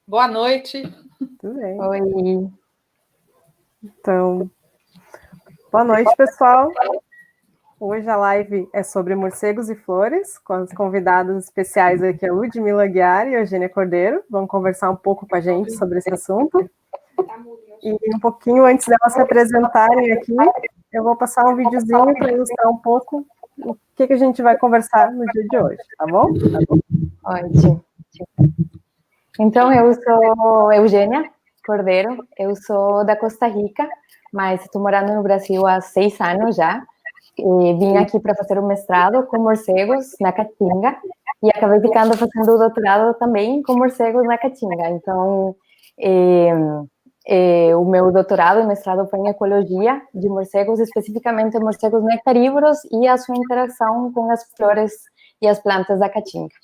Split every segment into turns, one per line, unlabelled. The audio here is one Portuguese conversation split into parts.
Boa noite.
Tudo bem.
Oi.
Então, boa noite, pessoal. Hoje a live é sobre morcegos e flores, com as convidadas especiais aqui, a Ludmila Aguiar e a Eugênia Cordeiro. Vão conversar um pouco com a gente sobre esse assunto. E um pouquinho antes delas se apresentarem aqui, eu vou passar um videozinho para ilustrar um pouco o que a gente vai conversar no dia de hoje, tá bom?
Ótimo. Então, eu sou Eugênia Cordeiro, eu sou da Costa Rica, mas estou morando no Brasil há 6 anos já. E vim aqui para fazer um mestrado com morcegos na Caatinga e acabei ficando fazendo o doutorado também com morcegos na Caatinga. Então, o meu doutorado e mestrado foi em ecologia de morcegos, especificamente morcegos nectarívoros e a sua interação com as flores e as plantas da Caatinga.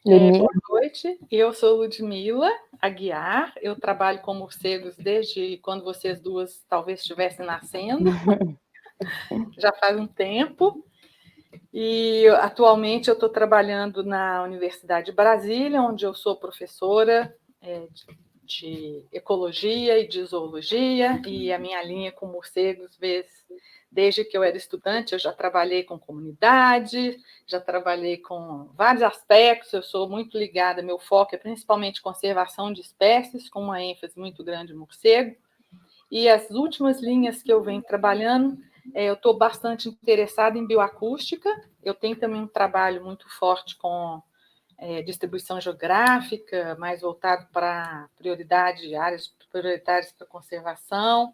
Boa noite, eu sou Ludmila Aguiar, eu trabalho com morcegos desde quando vocês duas talvez estivessem nascendo, já faz um tempo, e atualmente eu estou trabalhando na Universidade de Brasília, onde eu sou professora de ecologia e de zoologia, e a minha linha com morcegos desde que eu era estudante, eu já trabalhei com comunidade, já trabalhei com vários aspectos, eu sou muito ligada, meu foco é principalmente conservação de espécies, com uma ênfase muito grande em morcego, e as últimas linhas que eu venho trabalhando, eu estou bastante interessada em bioacústica, eu tenho também um trabalho muito forte com distribuição geográfica, mais voltado para áreas prioritárias para conservação,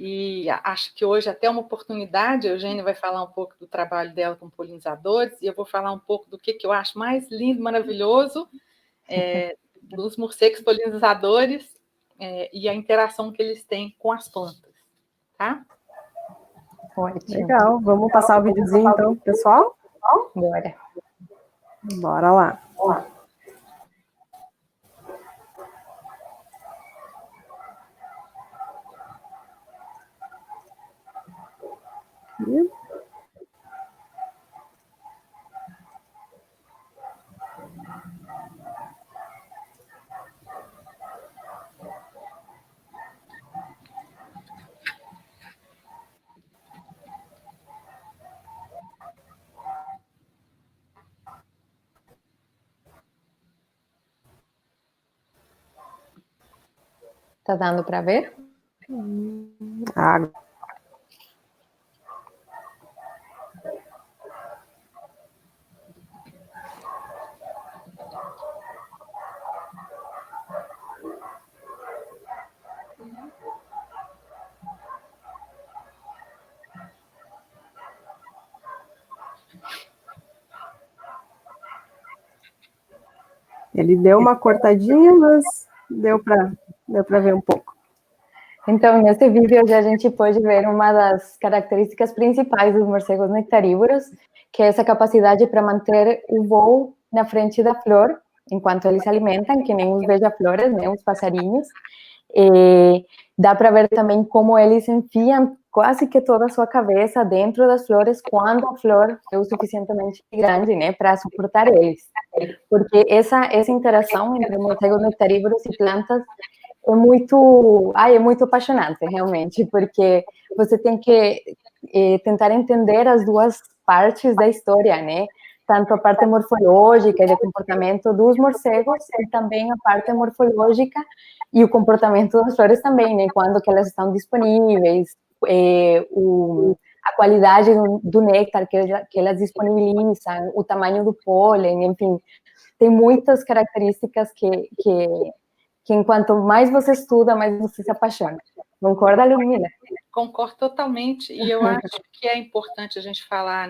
e acho que hoje até uma oportunidade, a Eugênia vai falar um pouco do trabalho dela com polinizadores, e eu vou falar um pouco do que eu acho mais lindo, maravilhoso, dos morcegos polinizadores e a interação que eles têm com as plantas, tá?
Ótimo.
Legal, vamos passar o videozinho então, pessoal?
Bora.
Bora lá.
Tá dando para ver?
Água. Ele deu uma cortadinha, mas deu para ver um pouco.
Então, nesse vídeo a gente pode ver uma das características principais dos morcegos nectarívoros, que é essa capacidade para manter o voo na frente da flor, enquanto eles se alimentam, que nem os beija-flores, né, os passarinhos. E dá para ver também como eles enfiam quase que toda a sua cabeça dentro das flores quando a flor é o suficientemente grande, né, para suportar eles. Porque essa interação entre morcegos nectarívoros e plantas é muito apaixonante, realmente, porque você tem que tentar entender as duas partes da história, né? Tanto a parte morfológica e de comportamento dos morcegos e também a parte morfológica e o comportamento das flores também, né? Quando que elas estão disponíveis, a qualidade do néctar que elas disponibilizam, o tamanho do pólen, enfim, tem muitas características que enquanto mais você estuda, mais você se apaixona. Concorda, Ludmila?
Concordo totalmente, e eu acho que é importante a gente falar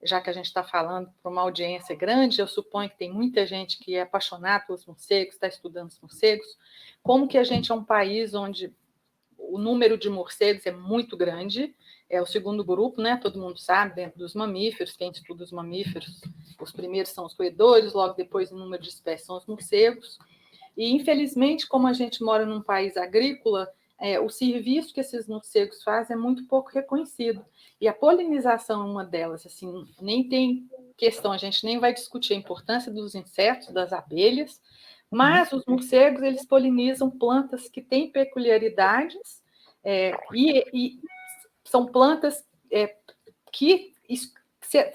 já que a gente está falando para uma audiência grande, eu suponho que tem muita gente que é apaixonada pelos morcegos, está estudando os morcegos, como que a gente é um país onde o número de morcegos é muito grande, é o segundo grupo, né? Todo mundo sabe, dentro dos mamíferos, quem estuda os mamíferos, os primeiros são os roedores, logo depois o número de espécies são os morcegos. E, infelizmente, como a gente mora num país agrícola, o serviço que esses morcegos fazem é muito pouco reconhecido. E a polinização é uma delas, assim, nem tem questão, a gente nem vai discutir a importância dos insetos, das abelhas, Mas os morcegos, eles polinizam plantas que têm peculiaridades e são plantas que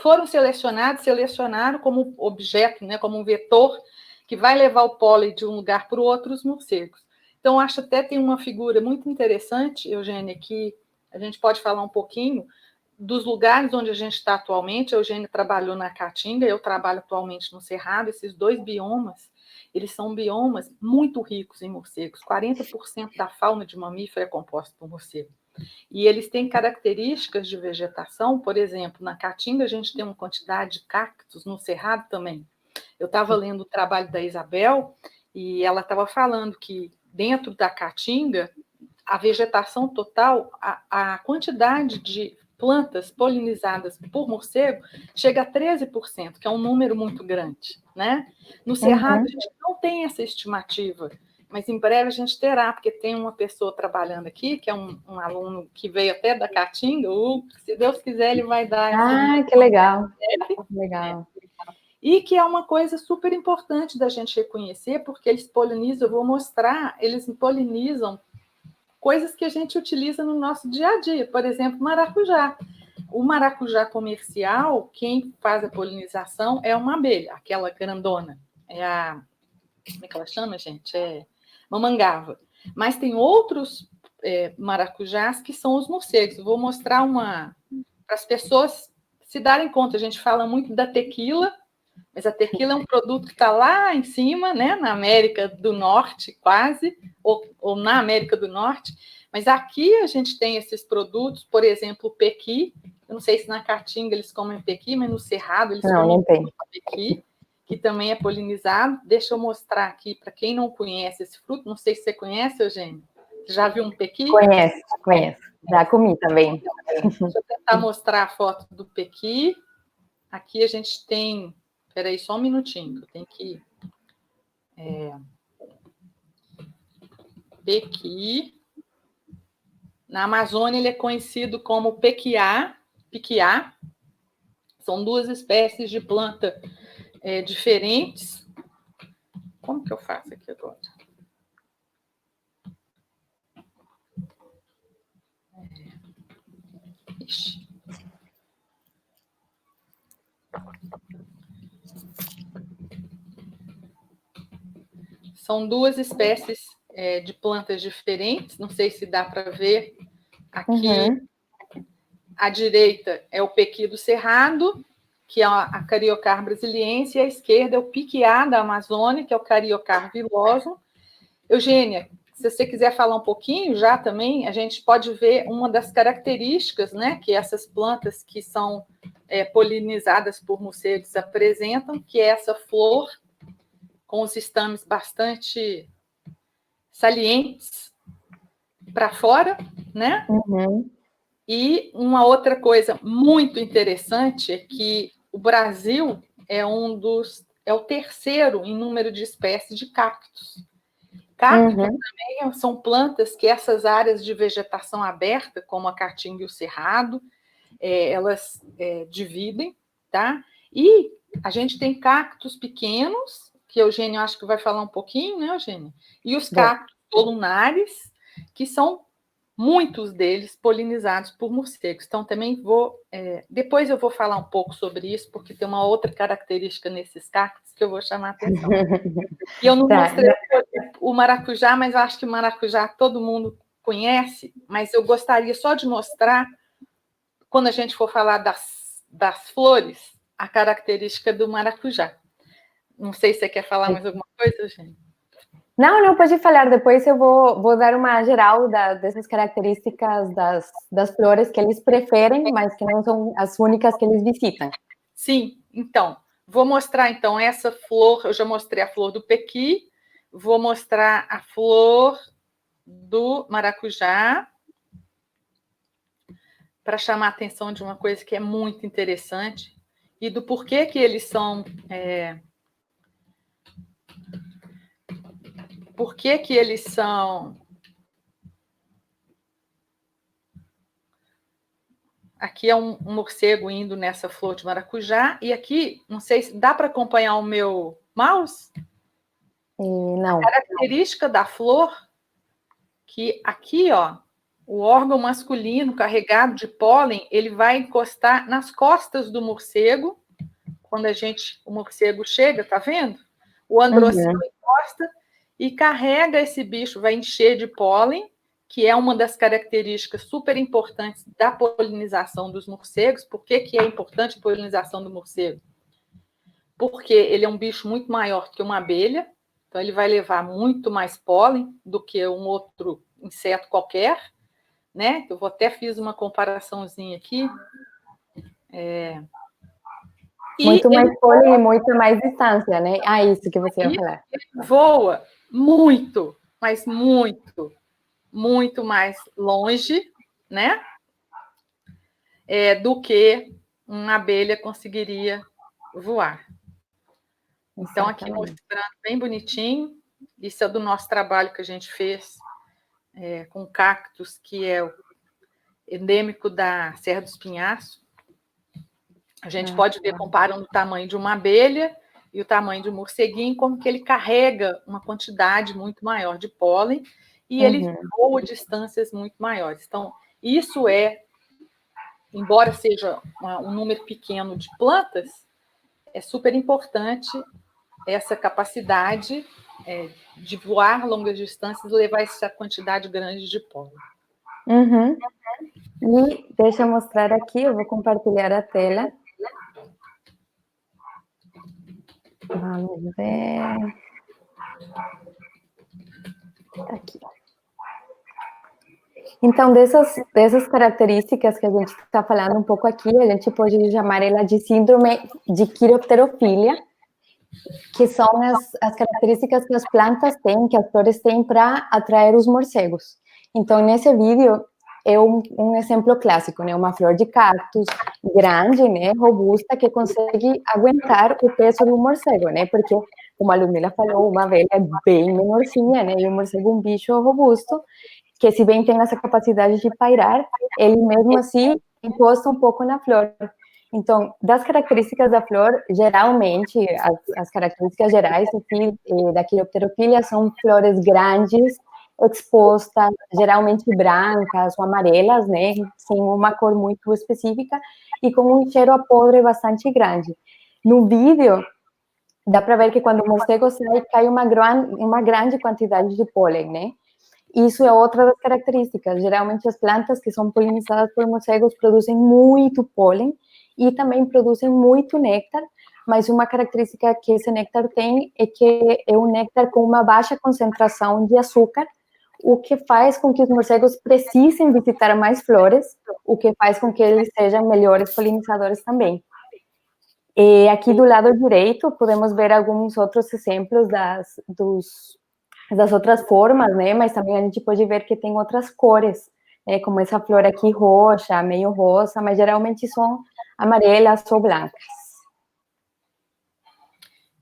foram selecionaram como objeto, né, como um vetor que vai levar o pólen de um lugar para o outro, os morcegos. Então, acho até tem uma figura muito interessante, Eugênia, que a gente pode falar um pouquinho dos lugares onde a gente está atualmente. A Eugênia trabalhou na Caatinga, eu trabalho atualmente no Cerrado. Esses dois biomas, eles são biomas muito ricos em morcegos. 40% da fauna de mamífero é composta por morcego. E eles têm características de vegetação. Por exemplo, na Caatinga a gente tem uma quantidade de cactos, no Cerrado também. Eu estava lendo o trabalho da Isabel e ela estava falando que dentro da Caatinga, a vegetação total, a quantidade de plantas polinizadas por morcego chega a 13%, que é um número muito grande, né? No Cerrado, a gente não tem essa estimativa, mas em breve a gente terá, porque tem uma pessoa trabalhando aqui, que é um aluno que veio até da Caatinga, se Deus quiser, ele vai dar...
que legal. Legal.
E que é uma coisa super importante da gente reconhecer, porque eles polinizam, eu vou mostrar, eles polinizam coisas que a gente utiliza no nosso dia a dia, por exemplo, maracujá. O maracujá comercial, quem faz a polinização é uma abelha, aquela grandona, como é que ela chama, gente? Mamangava. Mas tem outros maracujás que são os morcegos. Eu vou mostrar para as pessoas se darem conta. A gente fala muito da tequila, mas a tequila é um produto que está lá em cima, né, na América do Norte, quase, ou na América do Norte. Mas aqui a gente tem esses produtos, por exemplo, o pequi. Eu não sei se na Caatinga eles comem pequi, mas no Cerrado eles comem pequi, que também é polinizado. Deixa eu mostrar aqui para quem não conhece esse fruto. Não sei se você conhece, Eugênio. Você já viu um pequi?
Conheço. Já comi também.
Deixa eu tentar mostrar a foto do pequi. Aqui a gente tem... Espera aí, só um minutinho, eu tenho que... Pequi. Na Amazônia ele é conhecido como piquiá. São duas espécies de planta diferentes. Como que eu faço aqui agora? Ixi. São duas espécies de plantas diferentes. Não sei se dá para ver aqui. À direita é o pequi do Cerrado, que é a Cariocar brasiliense, e à esquerda é o piquiá da Amazônia, que é o Cariocar viloso. Eugênia, se você quiser falar um pouquinho já também, a gente pode ver uma das características, né, que essas plantas que são polinizadas por morcegos apresentam, que é essa flor com os estames bastante salientes para fora, né? E uma outra coisa muito interessante é que o Brasil é o terceiro em número de espécies de cactos. Cactos também são plantas que essas áreas de vegetação aberta, como a Caatinga e o Cerrado, elas dividem, tá? E a gente tem cactos pequenos, que o Eugênio acho que vai falar um pouquinho, né, Eugênio? E os cactos colunares, que são muitos deles polinizados por morcegos. Então, também depois eu vou falar um pouco sobre isso, porque tem uma outra característica nesses cactos que eu vou chamar a atenção. E eu não mostrei o maracujá, mas eu acho que o maracujá todo mundo conhece, mas eu gostaria só de mostrar, quando a gente for falar das flores, a característica do maracujá. Não sei se você quer falar mais alguma coisa, gente.
Não, pode falar. Depois eu vou dar uma geral dessas características das flores que eles preferem, mas que não são as únicas que eles visitam.
Sim, então, vou mostrar então essa flor. Eu já mostrei a flor do pequi, vou mostrar a flor do maracujá, para chamar a atenção de uma coisa que é muito interessante e do porquê que eles são... Por que eles são... Aqui é um morcego indo nessa flor de maracujá, e aqui, não sei se dá para acompanhar o meu mouse?
Não.
A característica da flor, que aqui, ó, o órgão masculino carregado de pólen, ele vai encostar nas costas do morcego, quando o morcego chega, tá vendo? O androcilo encosta e carrega esse bicho, vai encher de pólen, que é uma das características super importantes da polinização dos morcegos. Por que é importante a polinização do morcego? Porque ele é um bicho muito maior que uma abelha, então ele vai levar muito mais pólen do que um outro inseto qualquer, né? Eu até fiz uma comparaçãozinha aqui.
Muito mais pólen e muito mais distância, né? Isso que você ia falar.
Ele voa muito, mas muito mais longe, né? Do que uma abelha conseguiria voar. Então, aqui mostrando bem bonitinho, isso é do nosso trabalho que a gente fez com cactos, que é o endêmico da Serra do Espinhaço. A gente pode ver, comparando o tamanho de uma abelha e o tamanho de um morceguinho, como que ele carrega uma quantidade muito maior de pólen e ele voa distâncias muito maiores. Então, isso embora seja um número pequeno de plantas, é super importante essa capacidade de voar longas distâncias e levar essa quantidade grande de pólen.
E deixa eu mostrar aqui, eu vou compartilhar a tela. Vamos ver. Aqui. Então, dessas características que a gente está falando um pouco aqui, a gente pode chamar ela de síndrome de quiropterofilia, que são as características que as plantas têm, que as flores têm para atrair os morcegos. Então, nesse vídeo, é um exemplo clássico, né? Uma flor de cactus grande, né? Robusta, que consegue aguentar o peso do morcego, né? Porque, como a Ludmila falou, uma abelha é bem menorzinha, né? E o morcego é um bicho robusto, que se bem tem essa capacidade de pairar, ele mesmo assim encosta um pouco na flor. Então, das características da flor, geralmente, as características gerais aqui, da quiropterofilia são flores grandes, expostas, geralmente brancas ou amarelas, né, sem uma cor muito específica, e com um cheiro a podre bastante grande. No vídeo, dá para ver que quando o morcego sai, cai uma grande quantidade de pólen, né? Isso é outra das características. Geralmente as plantas que são polinizadas por morcegos produzem muito pólen e também produzem muito néctar, mas uma característica que esse néctar tem é que é um néctar com uma baixa concentração de açúcar, o que faz com que os morcegos precisem visitar mais flores, o que faz com que eles sejam melhores polinizadores também. E aqui do lado direito podemos ver alguns outros exemplos das outras formas, né? Mas também a gente pode ver que tem outras cores, né? Como essa flor aqui roxa, meio rosa, mas geralmente são amarelas ou blancas.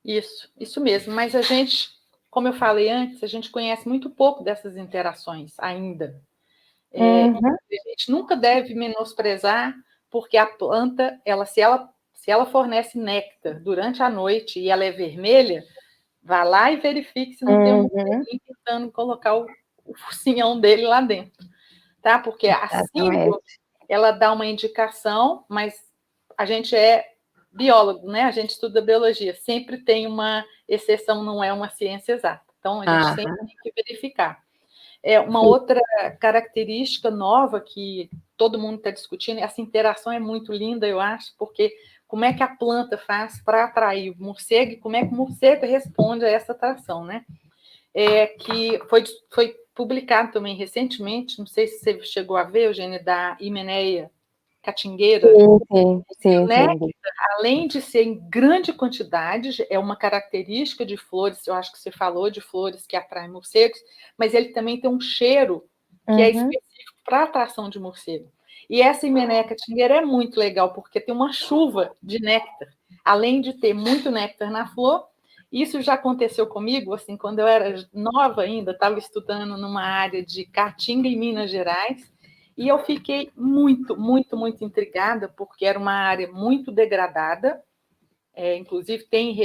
Isso mesmo. Mas a gente, como eu falei antes, a gente conhece muito pouco dessas interações ainda. A gente nunca deve menosprezar, porque a planta, se ela fornece néctar durante a noite e ela é vermelha, vá lá e verifique se não tem um morceguinho tentando colocar o focinhão dele lá dentro, tá? Porque a síndrome, ela dá uma indicação, mas a gente é biólogo, né? A gente estuda biologia, sempre tem uma exceção, não é uma ciência exata. Então, a gente sempre tem que verificar. Uma outra característica nova que todo mundo está discutindo, essa interação é muito linda, eu acho, porque como é que a planta faz para atrair o morcego e como é que o morcego responde a essa atração, né? Que foi publicado também recentemente, não sei se você chegou a ver, Eugênia, da Himeneia catingueira.
Sim.
Além de ser em grande quantidade, é uma característica de flores, eu acho que você falou de flores que atraem morcegos, mas ele também tem um cheiro que é específico para a atração de morcego. E essa Himeneia catingueira é muito legal, porque tem uma chuva de néctar. Além de ter muito néctar na flor, isso já aconteceu comigo, assim, quando eu era nova ainda, estava estudando numa área de Caatinga, em Minas Gerais, e eu fiquei muito intrigada, porque era uma área muito degradada, inclusive tem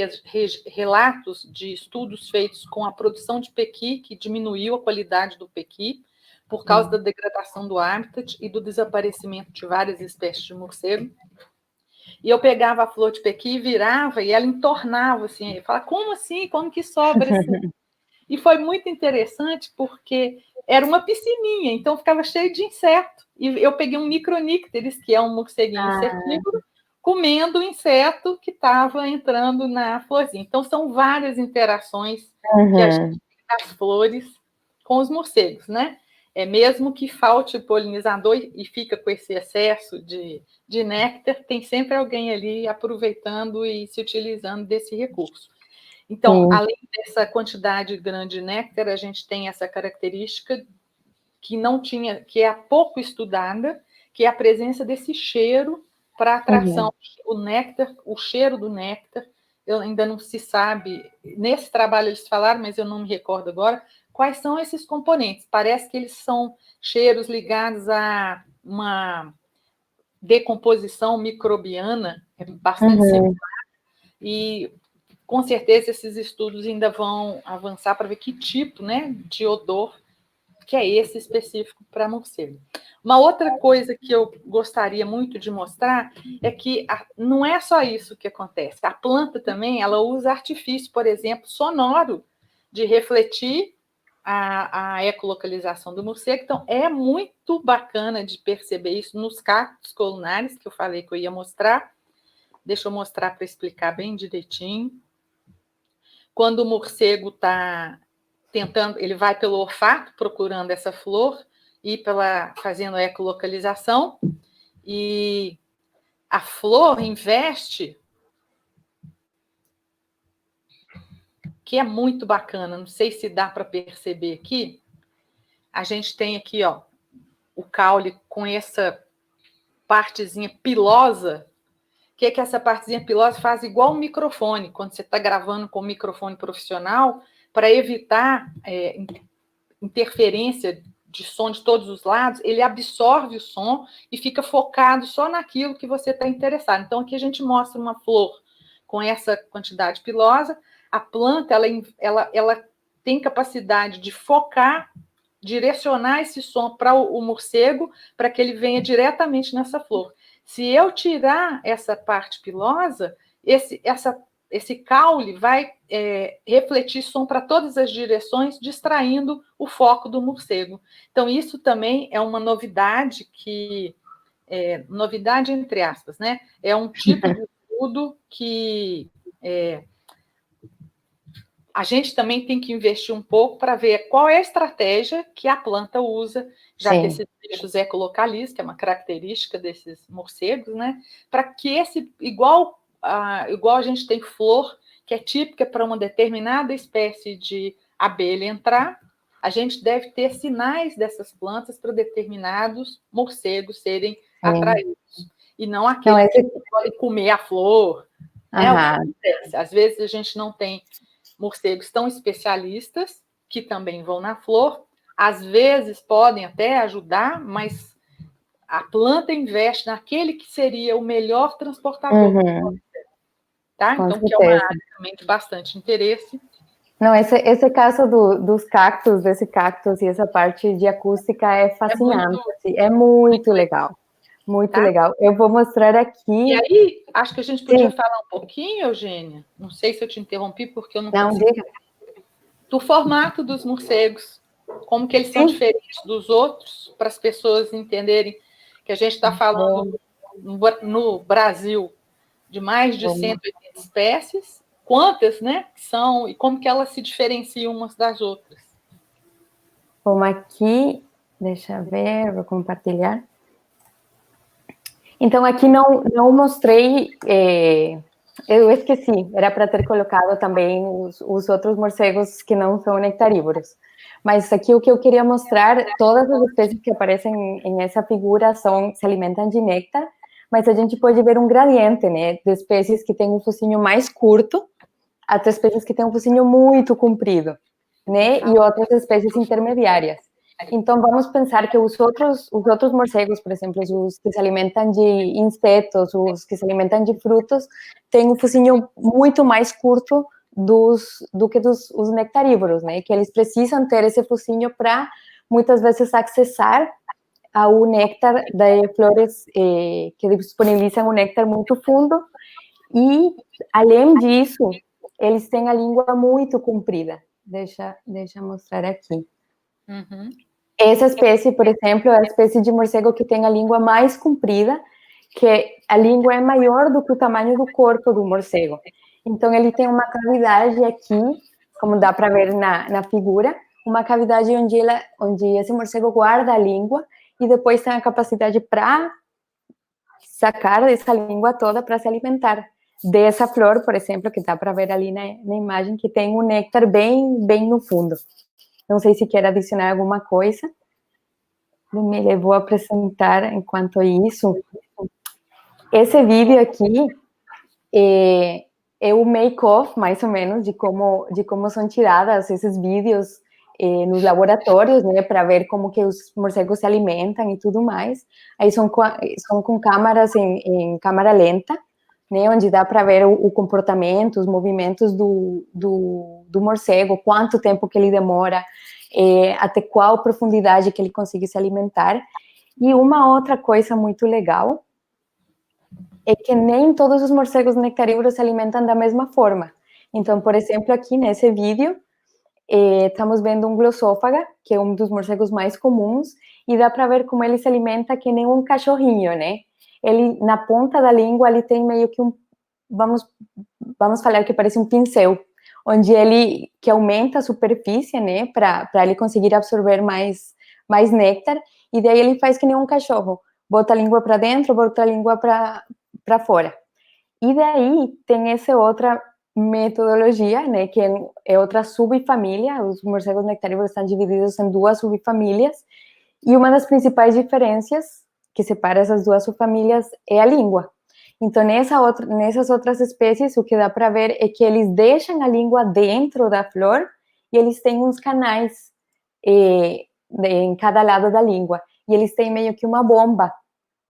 relatos de estudos feitos com a produção de pequi, que diminuiu a qualidade do pequi por causa da degradação do habitat e do desaparecimento de várias espécies de morcego. E eu pegava a flor de pequi, virava e ela entornava, assim, eu falava, como assim? Como que sobra assim? E foi muito interessante porque era uma piscininha, então ficava cheio de inseto. E eu peguei um micronícteris, que é um morceguinho insetívoro, comendo o inseto que estava entrando na florzinha. Então, são várias interações que a gente tem das flores com os morcegos, né? Mesmo que falte polinizador e fica com esse excesso de néctar, tem sempre alguém ali aproveitando e se utilizando desse recurso. Então, além dessa quantidade grande de néctar, a gente tem essa característica que não tinha, que é pouco estudada, que é a presença desse cheiro para atração. O néctar, o cheiro do néctar, ainda não se sabe, nesse trabalho eles falaram, mas eu não me recordo agora, quais são esses componentes. Parece que eles são cheiros ligados a uma decomposição microbiana, bastante similar, e com certeza esses estudos ainda vão avançar para ver que tipo, né, de odor que é esse específico para morcego. Uma outra coisa que eu gostaria muito de mostrar é que não é só isso que acontece. A planta também, ela usa artifício, por exemplo, sonoro, de refletir a ecolocalização do morcego. Então, é muito bacana de perceber isso nos cactos colunares, que eu falei que eu ia mostrar. Deixa eu mostrar para explicar bem direitinho. Quando o morcego está tentando, ele vai pelo olfato procurando essa flor e fazendo a ecolocalização, e a flor investe, que é muito bacana, não sei se dá para perceber aqui, a gente tem aqui, ó, o caule com essa partezinha pilosa. O que é que essa partezinha pilosa faz? Igual um microfone, quando você está gravando com um microfone profissional, para evitar interferência de som de todos os lados, ele absorve o som e fica focado só naquilo que você está interessado. Então, aqui a gente mostra uma flor com essa quantidade pilosa. A planta, ela tem capacidade de focar, direcionar esse som para o morcego, para que ele venha diretamente nessa flor. Se eu tirar essa parte pilosa, esse caule vai refletir som para todas as direções, distraindo o foco do morcego. Então, isso também é uma novidade novidade entre aspas, né? É um tipo de estudo que a gente também tem que investir um pouco para ver qual é a estratégia que a planta usa, já que esses bichos ecolocalizam, que é uma característica desses morcegos, né? Para que igual a gente tem flor, que é típica para uma determinada espécie de abelha entrar, a gente deve ter sinais dessas plantas para determinados morcegos serem atraídos. E não aqueles que podem comer a flor. Né? O que acontece? Às vezes a gente não tem morcegos tão especialistas, que também vão na flor, às vezes podem até ajudar, mas a planta investe naquele que seria o melhor transportador. Tá? Então, que é uma área também de bastante interesse.
Não, esse caso dos cactos, desse cactus e essa parte de acústica é fascinante. É muito legal. Muito legal. Eu vou mostrar aqui.
E aí, acho que a gente podia falar um pouquinho, Eugênia. Não sei se eu te interrompi, porque eu não consegui.
Diga.
Do formato dos morcegos. Como que eles são diferentes dos outros, para as pessoas entenderem que a gente está falando no Brasil de mais de 180 espécies. Quantas, né, são e como que elas se diferenciam umas das outras?
Vamos aqui, deixa eu ver, vou compartilhar. Então, aqui não mostrei, eu esqueci, era para ter colocado também os outros morcegos que não são nectarívoros. Mas aqui o que eu queria mostrar, todas as espécies que aparecem em essa figura se alimentam de néctar, mas a gente pode ver um gradiente, né, de espécies que têm um focinho mais curto, até espécies que têm um focinho muito comprido, né, e outras espécies intermediárias. Então, vamos pensar que os outros morcegos, por exemplo, os que se alimentam de insetos, os que se alimentam de frutos, têm um focinho muito mais curto do que os nectarívoros, né? Que eles precisam ter esse focinho para, muitas vezes, acessar ao néctar de flores que disponibilizam um néctar muito fundo. E, além disso, eles têm a língua muito comprida. Deixa eu mostrar aqui.
Uhum.
Essa espécie, por exemplo, é a espécie de morcego que tem a língua mais comprida, que a língua é maior do que o tamanho do corpo do morcego. Então, ele tem uma cavidade aqui, como dá para ver na figura, uma cavidade onde esse morcego guarda a língua e depois tem a capacidade para sacar essa língua toda para se alimentar dessa flor, por exemplo, que dá para ver ali na imagem, que tem um néctar bem no fundo. Não sei se quer adicionar alguma coisa. Me levou a apresentar enquanto isso. Esse vídeo aqui é o make-off, mais ou menos, de como são tiradas esses vídeos nos laboratórios, né, para ver como que os morcegos se alimentam e tudo mais. Aí são com câmaras em câmera lenta, né, onde dá para ver o comportamento, os movimentos do morcego, quanto tempo que ele demora, até qual profundidade que ele consegue se alimentar. E uma outra coisa muito legal é que nem todos os morcegos nectarívoros se alimentam da mesma forma. Então, por exemplo, aqui nesse vídeo, estamos vendo um glossófaga, que é um dos morcegos mais comuns, e dá para ver como ele se alimenta que nem um cachorrinho, né? Ele, na ponta da língua, ele tem meio que vamos falar que parece um pincel, onde ele, que aumenta a superfície, né, para ele conseguir absorver mais néctar, e daí ele faz que nem um cachorro, bota a língua para dentro, bota a língua para fora. E daí tem essa outra metodologia, né, que é outra subfamília. Os morcegos nectarívoros estão divididos em duas subfamílias, e uma das principais diferenças que separa essas duas subfamílias é a língua. Então, nessas outras espécies, o que dá para ver é que eles deixam a língua dentro da flor e eles têm uns canais em cada lado da língua. E eles têm meio que uma bomba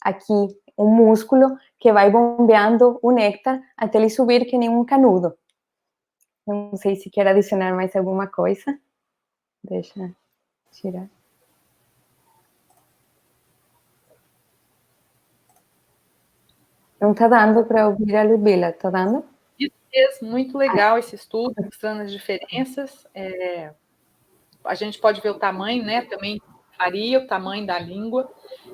aqui, um músculo que vai bombeando o néctar até ele subir que nem um canudo. Não sei se quer adicionar mais alguma coisa. Deixa eu tirar. Não está dando para ouvir a Ludmila, está dando?
Isso mesmo, muito legal esse estudo, mostrando as diferenças. A gente pode ver o tamanho, né? Também varia o tamanho da língua.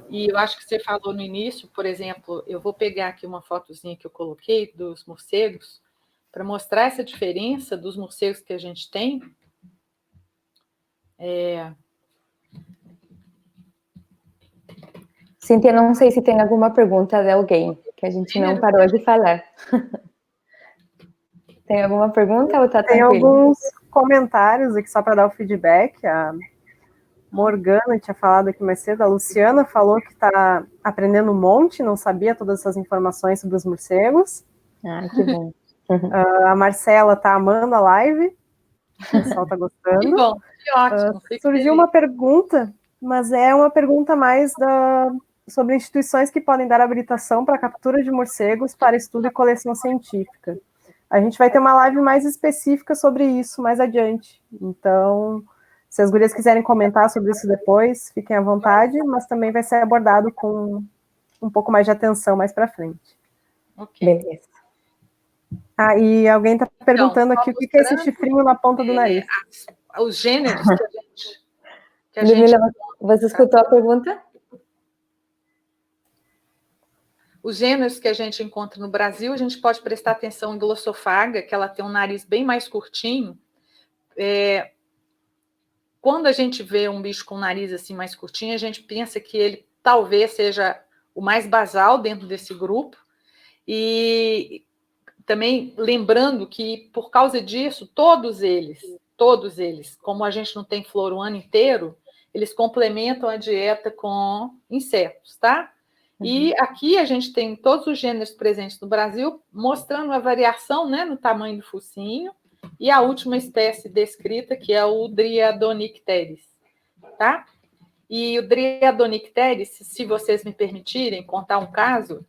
E eu acho que você falou no início, por exemplo, eu vou pegar aqui uma fotozinha que eu coloquei dos morcegos, para mostrar essa diferença dos morcegos que a gente tem.
Cíntia, não sei se tem alguma pergunta de alguém, que a gente não parou de falar. Tem alguma pergunta ou está tranquilo?
Tem alguns comentários aqui só para dar o feedback. A Morgana tinha falado aqui mais cedo, a Luciana falou que está aprendendo um monte, não sabia todas essas informações sobre os morcegos.
Ah, que bom.
A Marcela está amando a live, o pessoal está gostando.
Que bom, que ótimo.
Surgiu uma pergunta, mas é uma pergunta mais sobre instituições que podem dar habilitação para a captura de morcegos para estudo e coleção científica. A gente vai ter uma live mais específica sobre isso mais adiante. Então, se as gurias quiserem comentar sobre isso depois, fiquem à vontade, mas também vai ser abordado com um pouco mais de atenção mais para frente.
Ok. Beleza.
E alguém está perguntando aqui o que é esse chifrinho na ponta do nariz.
Os gêneros que a gente...
Ludmila, você escutou a pergunta?
Os gêneros que a gente encontra no Brasil, a gente pode prestar atenção em Glossofaga, que ela tem um nariz bem mais curtinho. Quando a gente vê um bicho com um nariz assim mais curtinho, a gente pensa que ele talvez seja o mais basal dentro desse grupo. E também lembrando que, por causa disso, todos eles, como a gente não tem flor o ano inteiro, eles complementam a dieta com insetos, tá? E aqui a gente tem todos os gêneros presentes no Brasil, mostrando a variação, né, no tamanho do focinho, e a última espécie descrita, que é o Driadonicteris, tá? E o Driadonicteris, se vocês me permitirem contar um caso...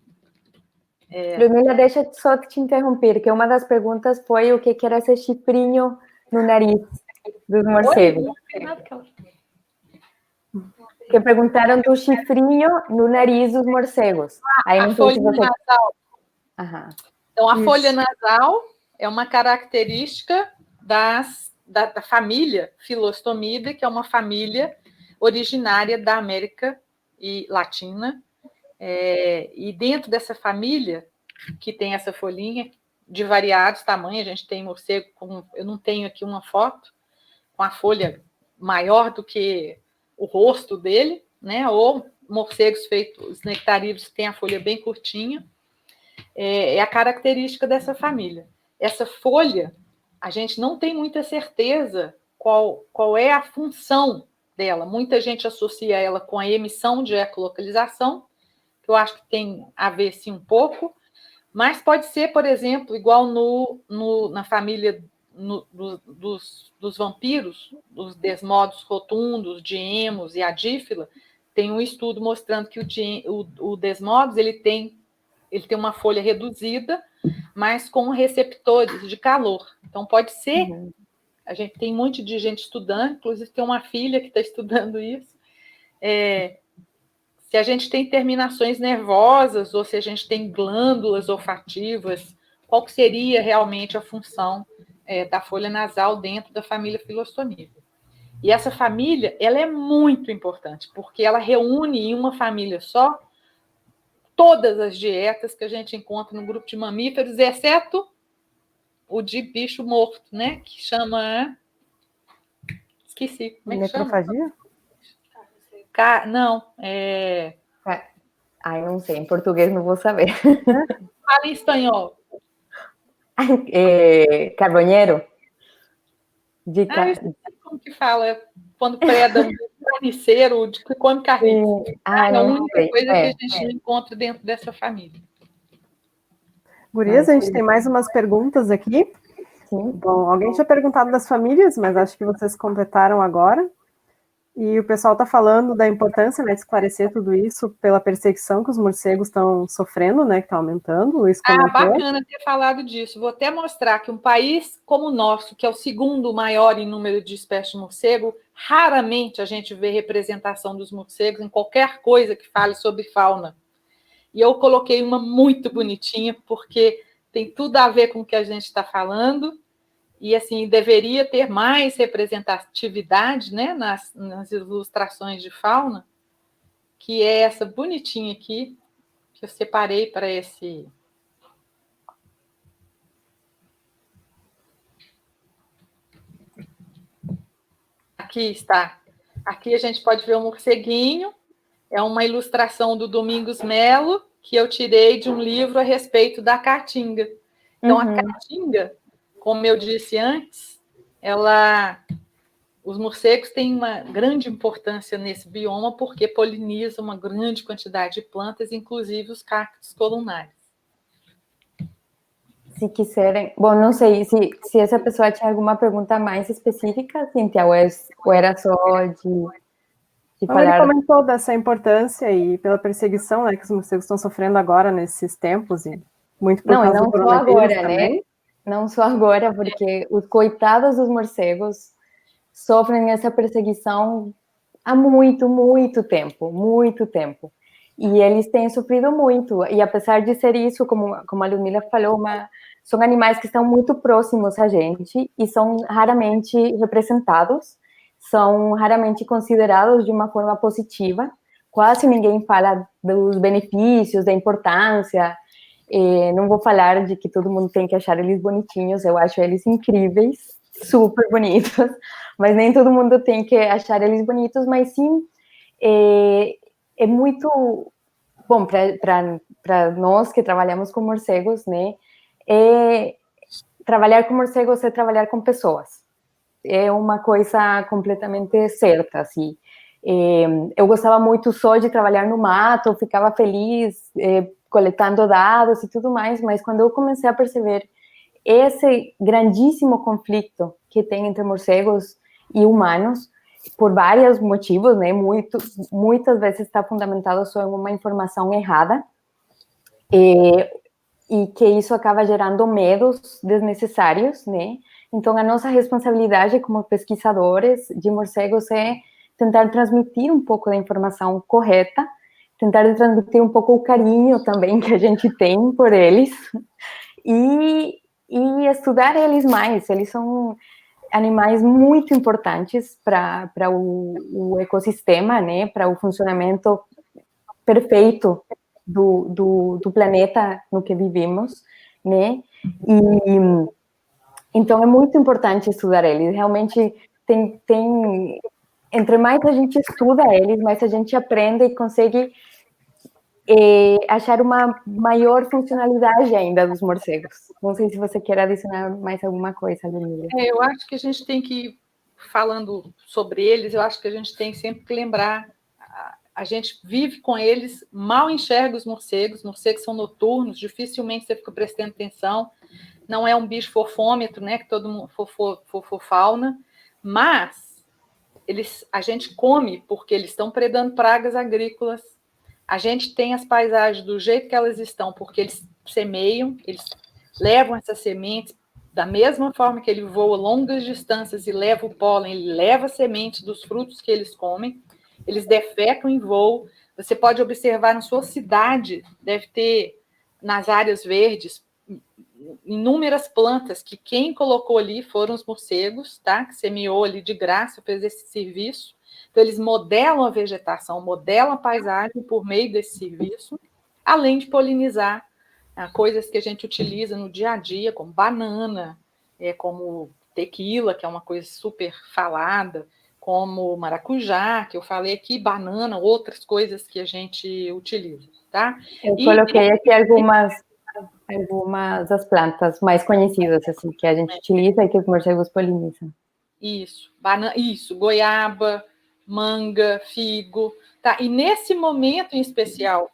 Ludmila, deixa eu só te interromper, que uma das perguntas foi o que era esse chifrinho no nariz dos morcegos. Que perguntaram do chifrinho no nariz dos morcegos. Aí não sei se você...
nasal.
Aham.
Então, a folha nasal é uma característica da família Philostomida, que é uma família originária da América Latina. E dentro dessa família, que tem essa folhinha de variados tamanhos, a gente tem morcego eu não tenho aqui uma foto, com a folha maior do que o rosto dele, né? Ou morcegos feitos nectarívoros que têm a folha bem curtinha. É a característica dessa família. Essa folha, a gente não tem muita certeza qual é a função dela. Muita gente associa ela com a emissão de ecolocalização, que eu acho que tem a ver, sim, um pouco, mas pode ser, por exemplo, igual na família dos vampiros, dos desmodos rotundos, diemos e adífila. Tem um estudo mostrando que o desmodos ele tem uma folha reduzida, mas com receptores de calor. Então, pode ser... A gente tem um monte de gente estudando, inclusive tem uma filha que está estudando isso. Se a gente tem terminações nervosas ou se a gente tem glândulas olfativas, qual que seria realmente a função da folha nasal dentro da família Philostomida. E essa família, ela é muito importante, porque ela reúne em uma família só todas as dietas que a gente encontra no grupo de mamíferos, exceto o de bicho morto, né? Que chama... Esqueci. Como é que
necrofagia?
chama? Não,
Ai, não sei, em português não vou saber.
Fala em espanhol.
Carboneiro?
Eu sei como que fala quando predam carniceiro, de que come carniceiro. É a única coisa que a gente não encontra dentro dessa família.
Gurias, a gente tem mais umas perguntas aqui.
Sim.
Bom, alguém tinha perguntado das famílias, mas acho que vocês completaram agora. E o pessoal está falando da importância, né, de esclarecer tudo isso pela perseguição que os morcegos estão sofrendo, né, que está aumentando. Luiz comentou.
Bacana ter falado disso. Vou até mostrar que um país como o nosso, que é o segundo maior em número de espécies de morcego, raramente a gente vê representação dos morcegos em qualquer coisa que fale sobre fauna. E eu coloquei uma muito bonitinha, porque tem tudo a ver com o que a gente está falando. E, assim, deveria ter mais representatividade, né, nas ilustrações de fauna, que é essa bonitinha aqui, que eu separei para esse... Aqui está. Aqui a gente pode ver o morceguinho. É uma ilustração do Domingos Melo, que eu tirei de um livro a respeito da caatinga. Então, a caatinga, como eu disse antes, os morcegos têm uma grande importância nesse bioma porque polinizam uma grande quantidade de plantas, inclusive os cactos colunares.
Se quiserem... Bom, não sei se essa pessoa tinha alguma pergunta mais específica, Cíntia, ou era só de falar...
Ele comentou dessa importância e pela perseguição, né, que os morcegos estão sofrendo agora nesses tempos, e muito por causa do coronavírus também.
Né? Não só agora, porque os coitados dos morcegos sofrem essa perseguição há muito, muito tempo. E eles têm sofrido muito. E apesar de ser isso, como a Ludmila falou, são animais que estão muito próximos a gente e são raramente representados, são raramente considerados de uma forma positiva. Quase ninguém fala dos benefícios, da importância. Não vou falar de que todo mundo tem que achar eles bonitinhos, eu acho eles incríveis, super bonitos, mas nem todo mundo tem que achar eles bonitos, mas sim, é muito bom para nós que trabalhamos com morcegos, né? Trabalhar com morcegos é trabalhar com pessoas, é uma coisa completamente certa, assim. Eu gostava muito só de trabalhar no mato, eu ficava feliz coletando dados e tudo mais, mas quando eu comecei a perceber esse grandíssimo conflito que tem entre morcegos e humanos, por vários motivos, né? Muitas vezes está fundamentado só em uma informação errada, e que isso acaba gerando medos desnecessários, né? Então, a nossa responsabilidade como pesquisadores de morcegos é tentar transmitir um pouco da informação correta, tentar transmitir um pouco o carinho também que a gente tem por eles, e estudar eles mais. Eles são animais muito importantes para o ecossistema, né? Para o funcionamento perfeito do planeta no que vivemos, né? E então é muito importante estudar eles. Realmente entre mais a gente estuda eles, mais a gente aprende e consegue achar uma maior funcionalidade ainda dos morcegos. Não sei se você quer adicionar mais alguma coisa, Ludmila.
Eu acho que a gente tem que, falando sobre eles, eu acho que a gente tem sempre que lembrar, a gente vive com eles, mal enxerga os morcegos são noturnos, dificilmente você fica prestando atenção, não é um bicho fofômetro, né, que todo mundo fofofauna, mas a gente come porque eles estão predando pragas agrícolas, a gente tem as paisagens do jeito que elas estão, porque eles semeiam, eles levam essas sementes, da mesma forma que ele voa longas distâncias e leva o pólen, ele leva sementes dos frutos que eles comem, eles defecam em voo. Você pode observar na sua cidade, deve ter nas áreas verdes inúmeras plantas que quem colocou ali foram os morcegos, tá? Que semeou ali de graça, fez esse serviço. Então, eles modelam a vegetação, modelam a paisagem por meio desse serviço, além de polinizar coisas que a gente utiliza no dia a dia, como banana, como tequila, que é uma coisa super falada, como maracujá, que eu falei aqui, banana, outras coisas que a gente utiliza, tá?
Eu coloquei aqui algumas das plantas mais conhecidas, assim, que a gente utiliza e que os morcegos polinizam.
Isso, goiaba, manga, figo, tá? E nesse momento em especial,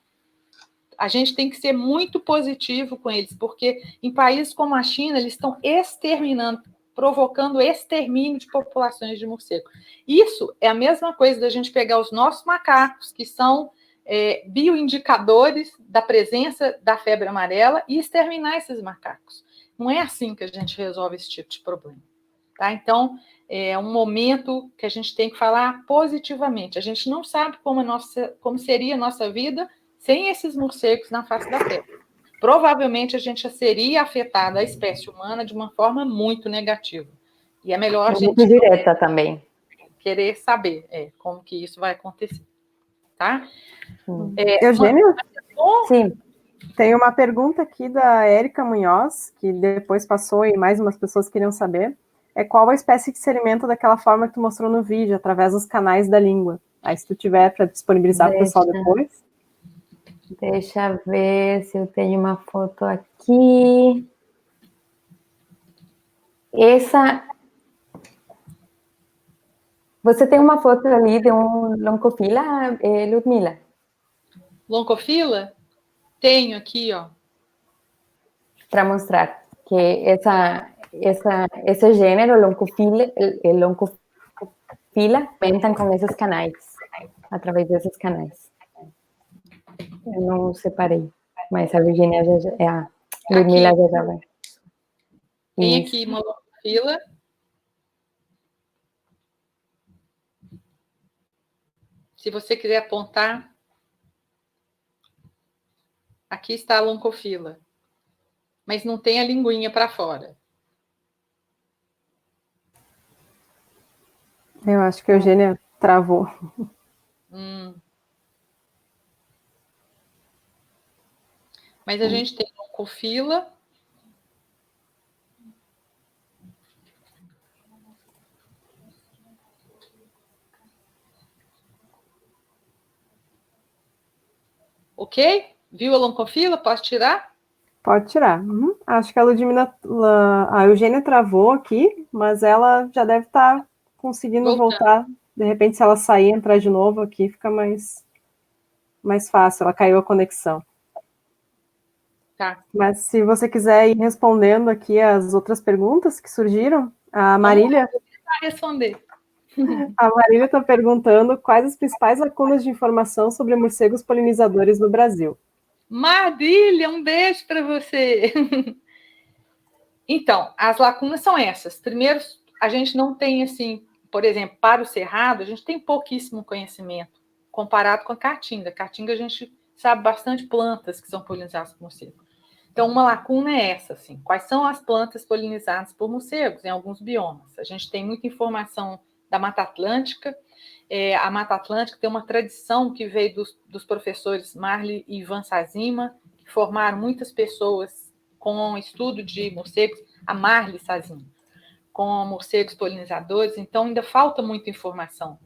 a gente tem que ser muito positivo com eles, porque em países como a China, eles estão exterminando, provocando extermínio de populações de morcego. Isso é a mesma coisa da gente pegar os nossos macacos, que são bioindicadores da presença da febre amarela, e exterminar esses macacos. Não é assim que a gente resolve esse tipo de problema. Tá? Então, é um momento que a gente tem que falar positivamente. A gente não sabe como seria a nossa vida sem esses morcegos na face da Terra. Provavelmente a gente já seria afetada, a espécie humana, de uma forma muito negativa. E é melhor a gente...
Muito direta também.
Querer saber como que isso vai acontecer. Tá?
Eugênio?
Sim.
Tem uma pergunta aqui da Érica Munhoz, que depois passou e mais umas pessoas queriam saber. Qual a espécie que se alimenta daquela forma que tu mostrou no vídeo, através dos canais da língua? Aí, se tu tiver para disponibilizar para o pessoal depois.
Deixa eu ver se eu tenho uma foto aqui. Você tem uma foto ali de um Loncofila, Ludmila?
Loncofila? Tenho aqui, ó.
Para mostrar que esse gênero, Loncofila, alimentam com esses canais, através desses canais. Eu não separei, mas a Virginia a Ludmila já vai.
Tem aqui uma Loncofila. Se você quiser apontar, aqui está a Loncofila, mas não tem a linguinha para fora.
Eu acho que a Eugênia travou.
Mas a gente tem Loncofila. Ok? Viu a Loncofila? Posso tirar?
Pode tirar. Acho que a Eugênia travou aqui, mas ela já deve estar conseguindo voltar. De repente, se ela sair e entrar de novo aqui, fica mais fácil. Ela caiu a conexão.
Tá.
Mas se você quiser ir respondendo aqui as outras perguntas que surgiram, a Marília...
Vamos responder.
A Marília está perguntando quais as principais lacunas de informação sobre morcegos polinizadores no Brasil.
Marília, um beijo para você. Então, as lacunas são essas. Primeiro, a gente não tem, assim, por exemplo, para o cerrado, a gente tem pouquíssimo conhecimento comparado com a caatinga. A caatinga a gente sabe bastante plantas que são polinizadas por morcego. Então, uma lacuna é essa, assim, quais são as plantas polinizadas por morcegos em alguns biomas? A gente tem muita informação da Mata Atlântica. A Mata Atlântica tem uma tradição que veio dos professores Marli e Ivan Sazima, que formaram muitas pessoas com estudo de morcegos, a Marli Sazima, com morcegos polinizadores, então ainda falta muita informação.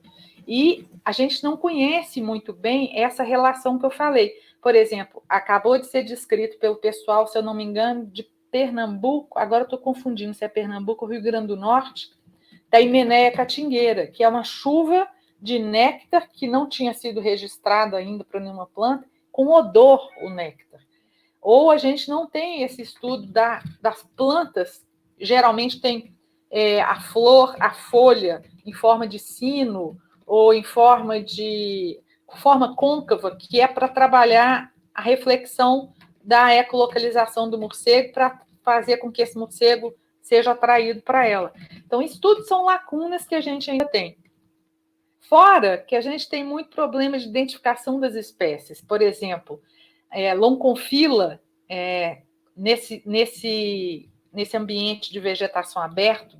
E a gente não conhece muito bem essa relação que eu falei. Por exemplo, acabou de ser descrito pelo pessoal, se eu não me engano, de Pernambuco, agora eu estou confundindo se é Pernambuco ou Rio Grande do Norte, da Himeneia catingueira, que é uma chuva de néctar que não tinha sido registrado ainda para nenhuma planta, com odor o néctar. Ou a gente não tem esse estudo das plantas, geralmente tem a flor, a folha, em forma de sino, ou em forma côncava, que é para trabalhar a reflexão da ecolocalização do morcego, para fazer com que esse morcego seja atraído para ela. Então, isso tudo são lacunas que a gente ainda tem. Fora que a gente tem muito problema de identificação das espécies. Por exemplo, Lonconfila, nesse ambiente de vegetação aberto,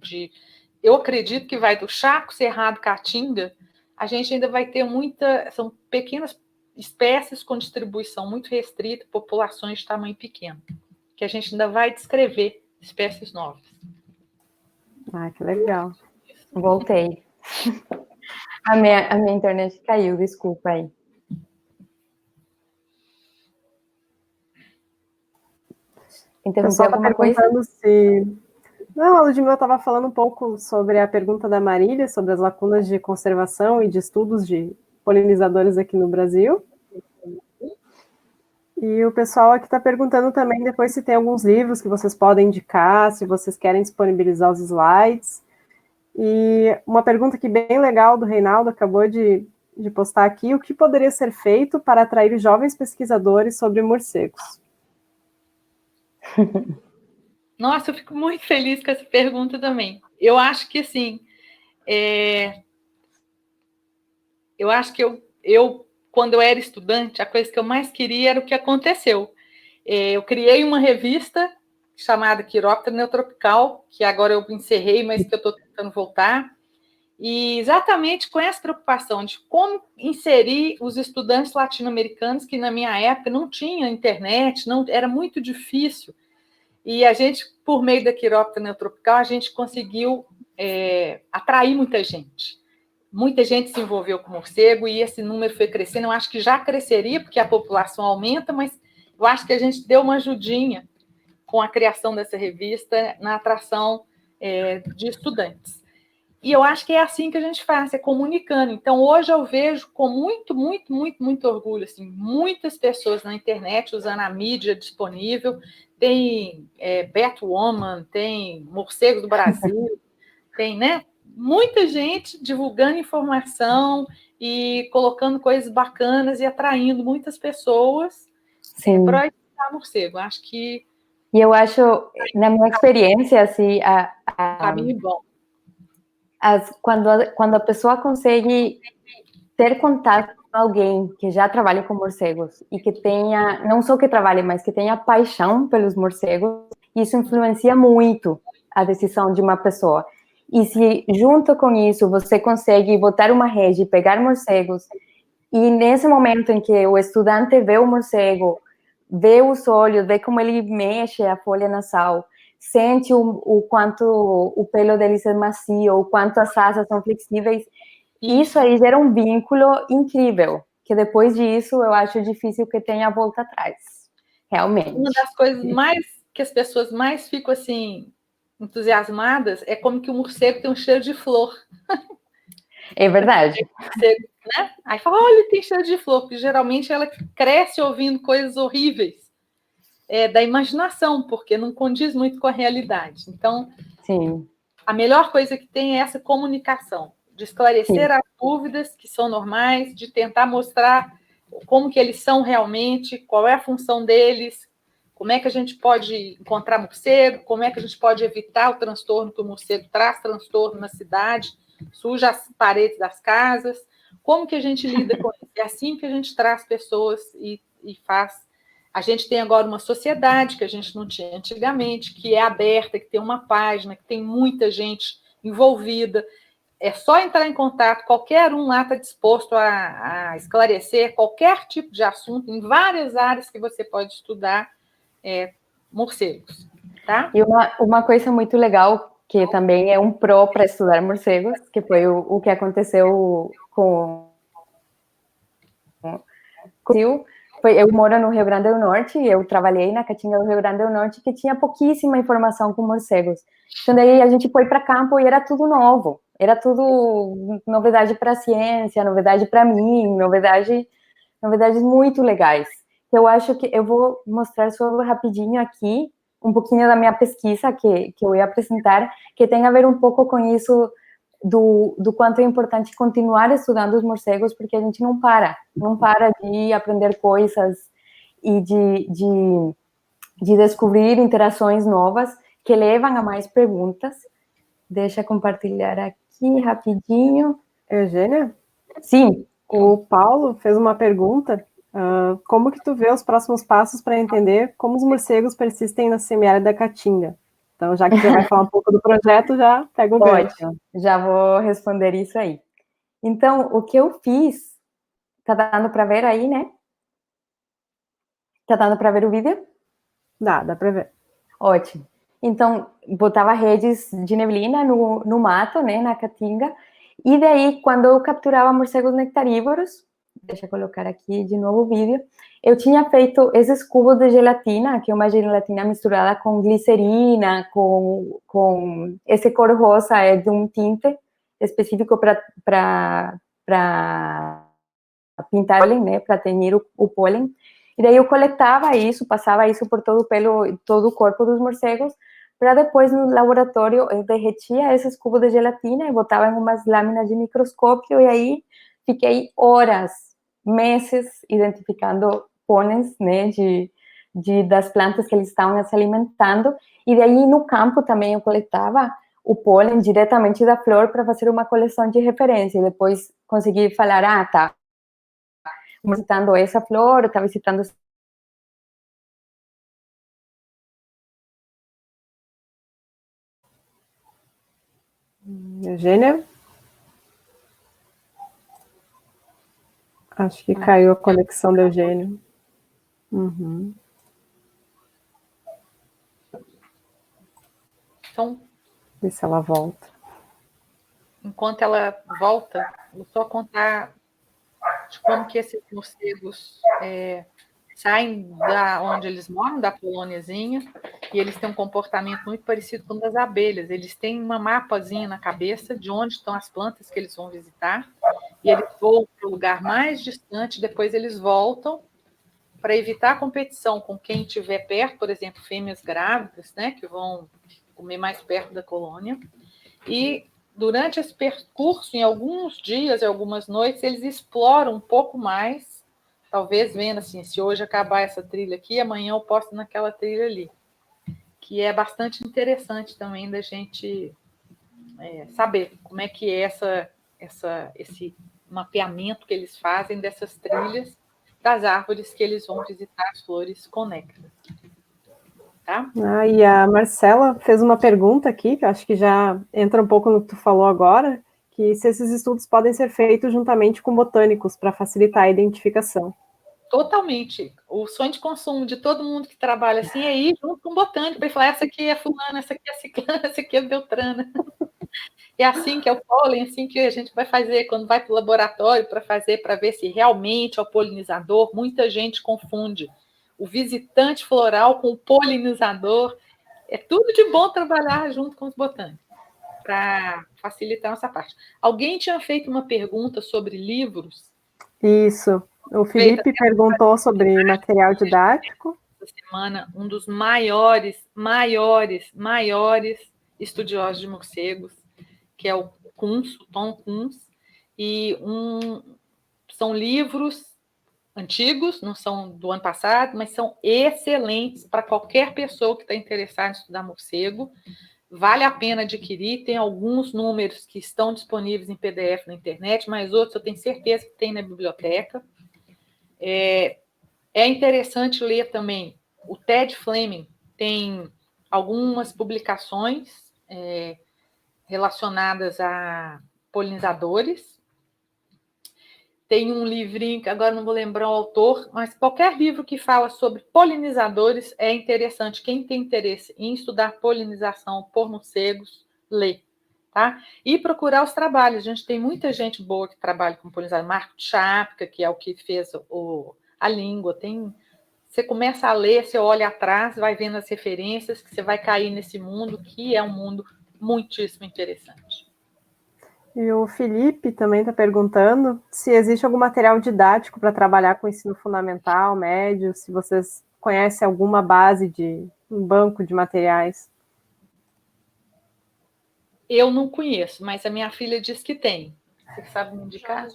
eu acredito que vai do Chaco, Cerrado, Caatinga, a gente ainda vai ter são pequenas espécies com distribuição muito restrita, populações de tamanho pequeno, que a gente ainda vai descrever espécies novas.
Ah, que legal.
Voltei. A minha internet caiu, desculpa aí. Interrompi alguma coisa?
Não, a Ludmila estava falando um pouco sobre a pergunta da Marília, sobre as lacunas de conservação e de estudos de polinizadores aqui no Brasil. E o pessoal aqui está perguntando também depois se tem alguns livros que vocês podem indicar, se vocês querem disponibilizar os slides. E uma pergunta que bem legal do Reinaldo acabou de postar aqui: o que poderia ser feito para atrair jovens pesquisadores sobre morcegos?
Nossa, eu fico muito feliz com essa pergunta também. Eu acho que, assim, eu acho que eu, quando eu era estudante, a coisa que eu mais queria era o que aconteceu. Eu criei uma revista chamada Quiróptera Neotropical, que agora eu encerrei, mas que eu estou tentando voltar, e exatamente com essa preocupação de como inserir os estudantes latino-americanos, que na minha época não tinha internet, era muito difícil. E a gente, por meio da Quiróptera Neotropical, a gente conseguiu atrair muita gente. Muita gente se envolveu com morcego e esse número foi crescendo. Eu acho que já cresceria, porque a população aumenta, mas eu acho que a gente deu uma ajudinha com a criação dessa revista na atração de estudantes. E eu acho que é assim que a gente faz, é comunicando. Então, hoje eu vejo com muito, muito, muito, muito orgulho, assim, muitas pessoas na internet usando a mídia disponível. Tem Batwoman, tem Morcegos do Brasil, tem, né? Muita gente divulgando informação e colocando coisas bacanas e atraindo muitas pessoas para estudar morcego. Acho que...
E eu acho, na minha experiência, assim,
caminho bom.
Quando a pessoa consegue ter contato com alguém que já trabalha com morcegos e que tenha, não só que trabalhe, mas que tenha paixão pelos morcegos, isso influencia muito a decisão de uma pessoa. E se junto com isso você consegue botar uma rede, pegar morcegos, e nesse momento em que o estudante vê o morcego, vê os olhos, vê como ele mexe a folha nasal, sente o quanto o pelo deles é macio, o quanto as asas são flexíveis, isso aí gera um vínculo incrível, que depois disso eu acho difícil que tenha volta atrás, realmente.
Uma das coisas que as pessoas mais ficam assim entusiasmadas é como que o morcego tem um cheiro de flor.
É verdade.
Né? Aí fala, olha, tem cheiro de flor, porque geralmente ela cresce ouvindo coisas horríveis da imaginação, porque não condiz muito com a realidade. Então,
sim,
a melhor coisa que tem é essa comunicação de esclarecer as dúvidas que são normais, de tentar mostrar como que eles são realmente, qual é a função deles, como é que a gente pode encontrar morcego, como é que a gente pode evitar o transtorno que o morcego traz, transtorno na cidade, suja as paredes das casas, como que a gente lida com isso. É assim que a gente traz pessoas e faz. A gente tem agora uma sociedade que a gente não tinha antigamente, que é aberta, que tem uma página, que tem muita gente envolvida. É só entrar em contato, qualquer um lá está disposto a esclarecer qualquer tipo de assunto, em várias áreas que você pode estudar morcegos. Tá?
E uma coisa muito legal, que também é um pró para estudar morcegos, que foi o que aconteceu com eu moro no Rio Grande do Norte, e eu trabalhei na Caatinga do Rio Grande do Norte, que tinha pouquíssima informação com morcegos. Então, daí a gente foi para campo e era tudo novo. Era tudo novidade para a ciência, novidade para mim, novidades muito legais. Eu acho que eu vou mostrar só rapidinho aqui um pouquinho da minha pesquisa que eu ia apresentar, que tem a ver um pouco com isso do quanto é importante continuar estudando os morcegos, porque a gente não para de aprender coisas e de descobrir interações novas que levam a mais perguntas. Deixa eu compartilhar aqui rapidinho.
Eugênia?
Sim.
O Paulo fez uma pergunta. Como que tu vê os próximos passos para entender como os morcegos persistem na semiárea da Caatinga? Então, já que você vai falar um pouco do projeto, já pega o gancho.
Já vou responder isso aí. Então, o que eu fiz, tá dando para ver aí, né? Tá dando para ver o vídeo?
Dá para ver.
Ótimo. Então, botava redes de neblina no mato, né, na Caatinga, e daí, quando eu capturava morcegos nectarívoros, deixa eu colocar aqui de novo o vídeo, eu tinha feito esses cubos de gelatina, que é uma gelatina misturada com glicerina, com esse cor rosa, é de um tinte específico para pintar pólen, né, para teñir o pólen. E daí eu coletava isso, passava isso por todo o pelo, todo o corpo dos morcegos, para depois no laboratório eu derretia esses cubos de gelatina e botava em umas lâminas de microscópio, e aí fiquei horas, meses identificando pólens, né, das plantas que eles estavam se alimentando, e daí no campo também eu coletava o pólen diretamente da flor para fazer uma coleção de referência, e depois conseguir falar, tá, visitando essa flor, está visitando
Eugênia? Acho que caiu a conexão da Eugênia. Uhum.
Então,
ver se ela volta.
Enquanto ela volta, vou só contar de como que esses morcegos saem da onde eles moram, da colôniazinha, e eles têm um comportamento muito parecido com o das abelhas. Eles têm uma mapazinha na cabeça de onde estão as plantas que eles vão visitar, e eles voam para o lugar mais distante, depois eles voltam para evitar a competição com quem estiver perto, por exemplo, fêmeas grávidas, né, que vão comer mais perto da colônia. E durante esse percurso, em alguns dias e algumas noites, eles exploram um pouco mais, talvez vendo assim, se hoje acabar essa trilha aqui, amanhã eu posso ir naquela trilha ali, que é bastante interessante também da gente saber como é que é esse mapeamento que eles fazem dessas trilhas das árvores que eles vão visitar, as flores com néctar. Tá?
E a Marcela fez uma pergunta aqui, que acho que já entra um pouco no que tu falou agora, que se esses estudos podem ser feitos juntamente com botânicos para facilitar a identificação.
Totalmente. O sonho de consumo de todo mundo que trabalha assim é ir junto com o botânico para falar, essa aqui é fulana, essa aqui é ciclana, essa aqui é beltrana. É assim que é o pólen, assim que a gente vai fazer quando vai para o laboratório para ver se realmente é o polinizador. Muita gente confunde o visitante floral com o polinizador. É tudo de bom trabalhar junto com os botânicos, para facilitar essa parte. Alguém tinha feito uma pergunta sobre livros?
Isso. O Felipe perguntou sobre material didático.
Essa semana, um dos maiores estudiosos de morcegos, que é o Kunz, o Tom Kunz, e são livros antigos, não são do ano passado, mas são excelentes para qualquer pessoa que está interessada em estudar morcego. Vale a pena adquirir, tem alguns números que estão disponíveis em PDF na internet, mas outros eu tenho certeza que tem na biblioteca. É interessante ler também. O Ted Fleming tem algumas publicações relacionadas a polinizadores. Tem um livrinho, que agora não vou lembrar o autor, mas qualquer livro que fala sobre polinizadores é interessante. Quem tem interesse em estudar polinização por morcegos, lê. Tá? E procurar os trabalhos. A gente tem muita gente boa que trabalha com polinizador. Marco Tchapka, que é o que fez a língua. Você começa a ler, você olha atrás, vai vendo as referências, que você vai cair nesse mundo, que é um mundo muitíssimo interessante.
E o Felipe também está perguntando se existe algum material didático para trabalhar com ensino fundamental, médio, se vocês conhecem alguma base de um banco de materiais.
Eu não conheço, mas a minha filha diz que tem. Você sabe me indicar?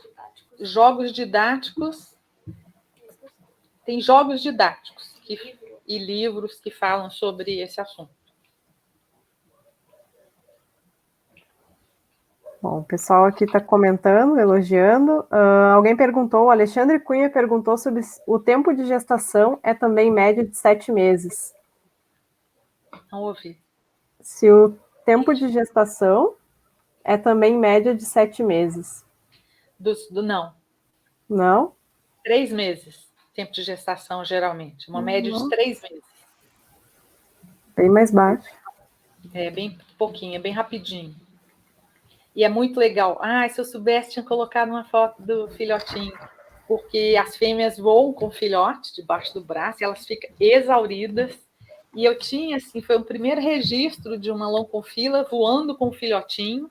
Jogos didáticos. Tem jogos didáticos e livros que falam sobre esse assunto.
Bom, o pessoal aqui está comentando, elogiando. Alguém perguntou, o Alexandre Cunha perguntou sobre o tempo de gestação é também média de 7 meses.
Não ouvi.
Se o tempo de gestação é também média de 7 meses.
Não.
Não?
3 meses. Tempo de gestação, geralmente. Uma média de 3 meses.
Bem mais baixo.
É bem pouquinho, é bem rapidinho. E é muito legal. Se eu soubesse, tinha colocado uma foto do filhotinho. Porque as fêmeas voam com o filhote debaixo do braço e elas ficam exauridas. E eu tinha, assim, foi o primeiro registro de uma lonconfila voando com o filhotinho.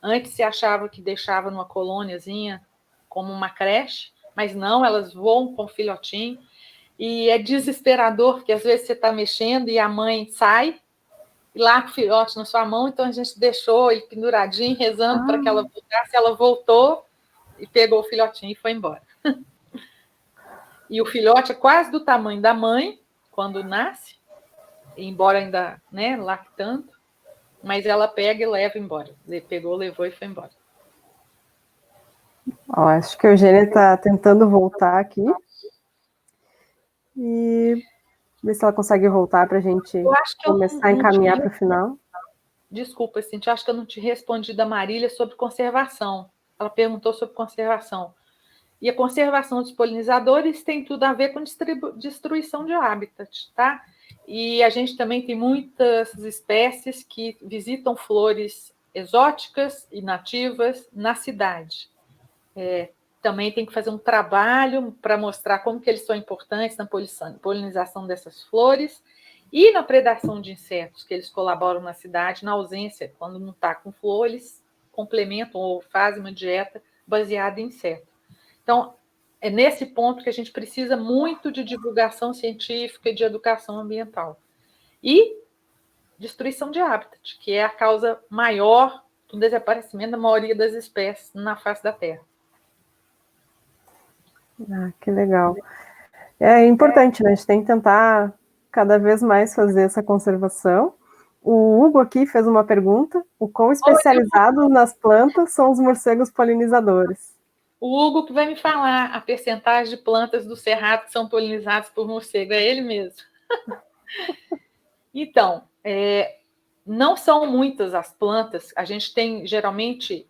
Antes se achava que deixava numa colôniazinha, como uma creche, mas não, elas voam com o filhotinho. E é desesperador, porque às vezes você está mexendo e a mãe sai, e lá com o filhote na sua mão, então a gente deixou ele penduradinho, rezando para que ela voltasse. Ela voltou e pegou o filhotinho e foi embora. E o filhote é quase do tamanho da mãe, quando nasce, embora ainda, né, lactando, mas ela pega e leva embora. Pegou, levou e foi embora.
Acho que a Eugênia está tentando voltar aqui. E ver se ela consegue voltar para a gente começar a encaminhar para o final.
Desculpa, Cintia, acho que eu não te respondi da Marília sobre conservação. Ela perguntou sobre conservação. E a conservação dos polinizadores tem tudo a ver com destruição de habitat, tá? E a gente também tem muitas espécies que visitam flores exóticas e nativas na cidade. Também tem que fazer um trabalho para mostrar como que eles são importantes na polinização dessas flores e na predação de insetos, que eles colaboram na cidade, na ausência, quando não está com flor, eles complementam ou fazem uma dieta baseada em inseto. Então, é nesse ponto que a gente precisa muito de divulgação científica e de educação ambiental. E destruição de habitat, que é a causa maior do desaparecimento da maioria das espécies na face da Terra.
Que legal. É importante, né? A gente tem que tentar cada vez mais fazer essa conservação. O Hugo aqui fez uma pergunta: o quão especializados nas plantas são os morcegos polinizadores?
O Hugo que vai me falar a percentagem de plantas do cerrado que são polinizadas por morcego, é ele mesmo. Então, não são muitas as plantas, a gente tem geralmente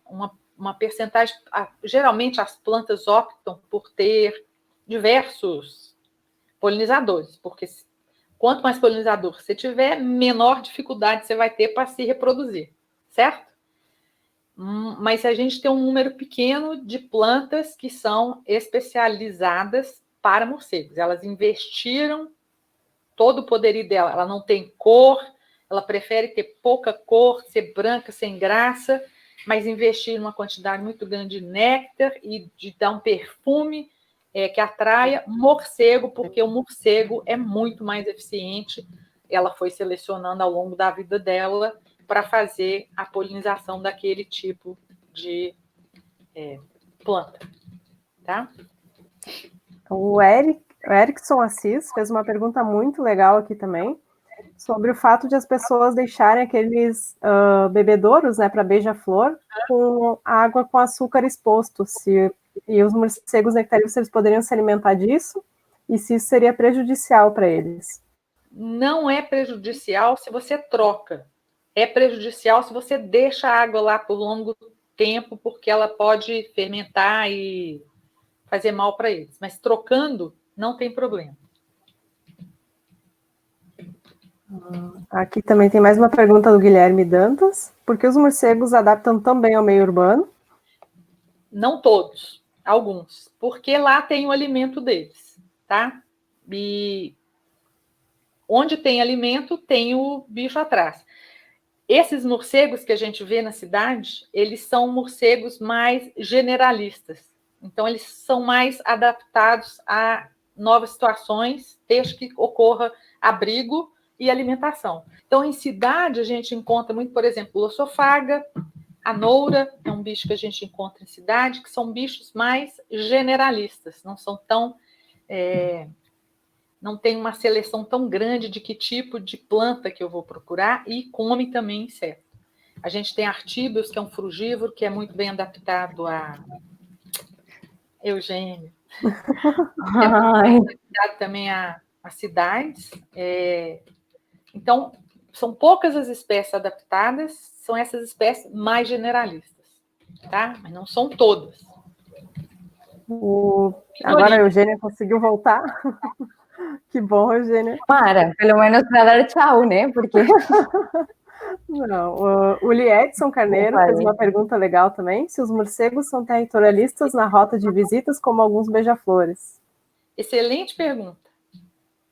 uma percentagem, geralmente as plantas optam por ter diversos polinizadores, porque quanto mais polinizador você tiver, menor dificuldade você vai ter para se reproduzir, certo? Mas a gente tem um número pequeno de plantas que são especializadas para morcegos. Elas investiram todo o poderio dela. Ela não tem cor, ela prefere ter pouca cor, ser branca, sem graça, mas investir uma quantidade muito grande de néctar e de dar um perfume que atraia morcego, porque o morcego é muito mais eficiente. Ela foi selecionando ao longo da vida dela para fazer a polinização daquele tipo de planta, tá?
O Erickson Assis fez uma pergunta muito legal aqui também, sobre o fato de as pessoas deixarem aqueles bebedouros, né, para beija-flor, com água com açúcar exposto, e os morcegos nectarívoros, eles poderiam se alimentar disso, e se isso seria prejudicial para eles.
Não é prejudicial se você troca. É prejudicial se você deixa a água lá por longo tempo, porque ela pode fermentar e fazer mal para eles. Mas trocando, não tem problema.
Aqui também tem mais uma pergunta do Guilherme Dantas. Por que os morcegos adaptam tão bem ao meio urbano?
Não todos, alguns. Porque lá tem o alimento deles, tá? E onde tem alimento, tem o bicho atrás. Esses morcegos que a gente vê na cidade, eles são morcegos mais generalistas. Então, eles são mais adaptados a novas situações, desde que ocorra abrigo e alimentação. Então, em cidade, a gente encontra muito, por exemplo, lossofaga, a noura, é um bicho que a gente encontra em cidade, que são bichos mais generalistas, não são tão... não tem uma seleção tão grande de que tipo de planta que eu vou procurar, e come também inseto. A gente tem artíbios, que é um frugívoro, que é muito bem adaptado a Eugênio. É muito adaptado também a cidades. Então, são poucas as espécies adaptadas, são essas espécies mais generalistas, tá? Mas não são todas.
Agora a Eugênia conseguiu voltar. Que bom, Eugênia.
Mara, pelo menos para dar tchau, né? Porque...
Não, o Liedson Carneiro fez uma pergunta legal também. Se os morcegos são territorialistas na rota de visitas, como alguns beija-flores?
Excelente pergunta.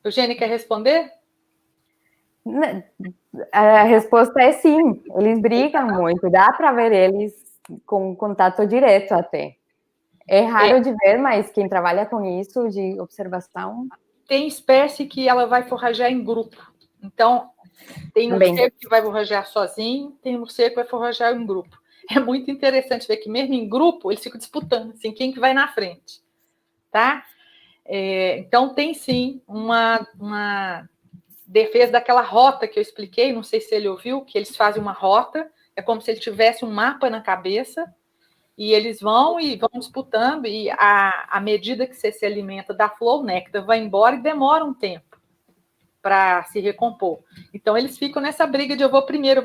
Eugênia, quer responder?
A resposta é sim. Eles brigam muito. Dá para ver eles com contato direto até. É raro de ver, mas quem trabalha com isso de observação...
Tem espécie que ela vai forragear em grupo. Então, tem morcego que vai forragear sozinho, tem morcego que vai forragear em grupo. É muito interessante ver que mesmo em grupo, eles ficam disputando, assim, quem que vai na frente, tá? Então, tem sim uma defesa daquela rota que eu expliquei, não sei se ele ouviu, que eles fazem uma rota, é como se ele tivesse um mapa na cabeça, e eles vão disputando, e à medida que você se alimenta da flor, o néctar vai embora e demora um tempo para se recompor. Então, eles ficam nessa briga de eu vou primeiro,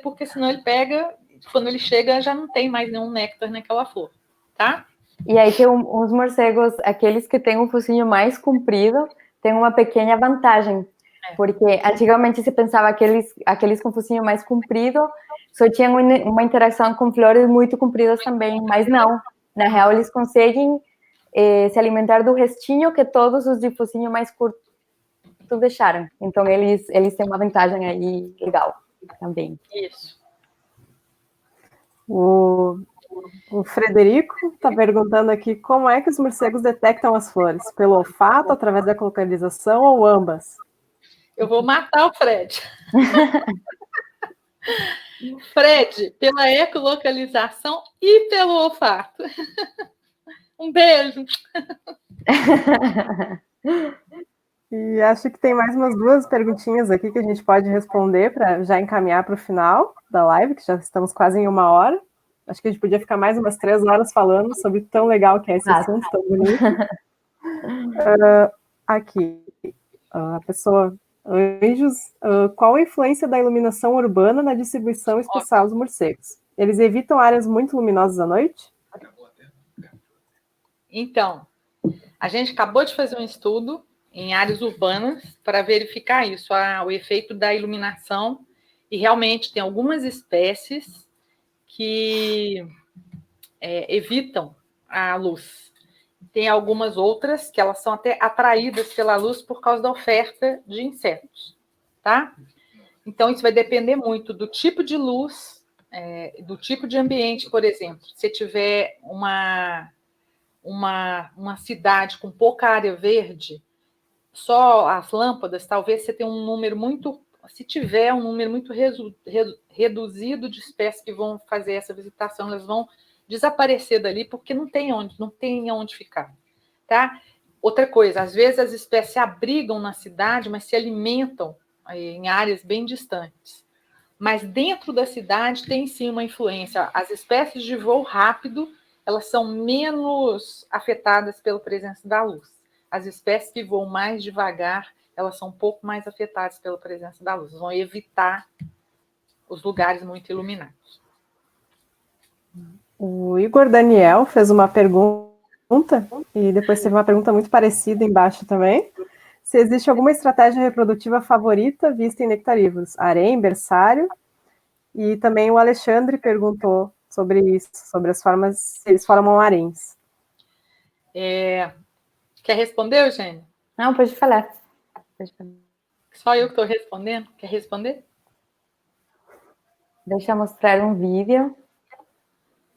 porque senão ele pega, quando ele chega, já não tem mais nenhum néctar naquela flor, tá?
E aí tem uns morcegos, aqueles que têm um focinho mais comprido, têm uma pequena vantagem, porque antigamente se pensava que aqueles com focinho mais comprido só tinham uma interação com flores muito compridas também, mas não. Na real, eles conseguem se alimentar do restinho que todos os de focinho mais curto deixaram. Então, eles têm uma vantagem aí legal também.
Isso.
O Frederico está perguntando aqui como é que os morcegos detectam as flores? Pelo olfato, através da localização ou ambas?
Eu vou matar o Fred. Fred, pela ecolocalização e pelo olfato. Um beijo.
E acho que tem mais umas 2 perguntinhas aqui que a gente pode responder para já encaminhar para o final da live, que já estamos quase em 1 hora. Acho que a gente podia ficar mais umas 3 horas falando sobre tão legal que é esse assunto, tão bonito. Aqui, a pessoa Anjos, qual a influência da iluminação urbana na distribuição espacial dos morcegos? Eles evitam áreas muito luminosas à noite?
Então, a gente acabou de fazer um estudo em áreas urbanas para verificar isso, o efeito da iluminação, e realmente tem algumas espécies que evitam a luz. Tem algumas outras que elas são até atraídas pela luz por causa da oferta de insetos, tá? Então, isso vai depender muito do tipo de luz, do tipo de ambiente, por exemplo. Se tiver uma cidade com pouca área verde, só as lâmpadas, talvez você tenha um número muito se tiver um número muito reduzido de espécies que vão fazer essa visitação, elas vão desaparecer dali porque não tem onde ficar, tá? Outra coisa, às vezes as espécies se abrigam na cidade, mas se alimentam em áreas bem distantes. Mas dentro da cidade tem sim uma influência. As espécies de voo rápido, elas são menos afetadas pela presença da luz. As espécies que voam mais devagar, elas são um pouco mais afetadas pela presença da luz. Vão evitar os lugares muito iluminados.
O Igor Daniel fez uma pergunta, e depois teve uma pergunta muito parecida embaixo também. Se existe alguma estratégia reprodutiva favorita vista em nectarívoros? Harém, berçário? E também o Alexandre perguntou sobre isso, sobre as formas, se eles formam haréns.
Quer responder, Eugênia?
Não, pode falar.
Só eu que estou respondendo? Quer responder?
Deixa eu mostrar um vídeo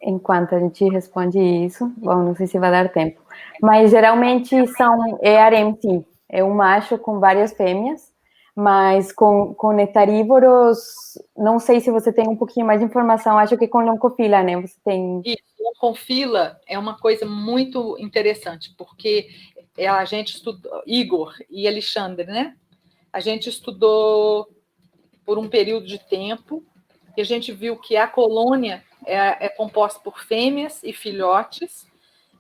enquanto a gente responde isso. Bom, não sei se vai dar tempo. Mas geralmente é harém, sim. É um macho com várias fêmeas, mas com nectarívoros, não sei se você tem um pouquinho mais de informação, acho que com Loncofila, né? Você tem...
Isso, Loncofila é uma coisa muito interessante, porque a gente estudou, Igor e Alexandre, né? A gente estudou por um período de tempo, e a gente viu que a colônia é composta por fêmeas e filhotes,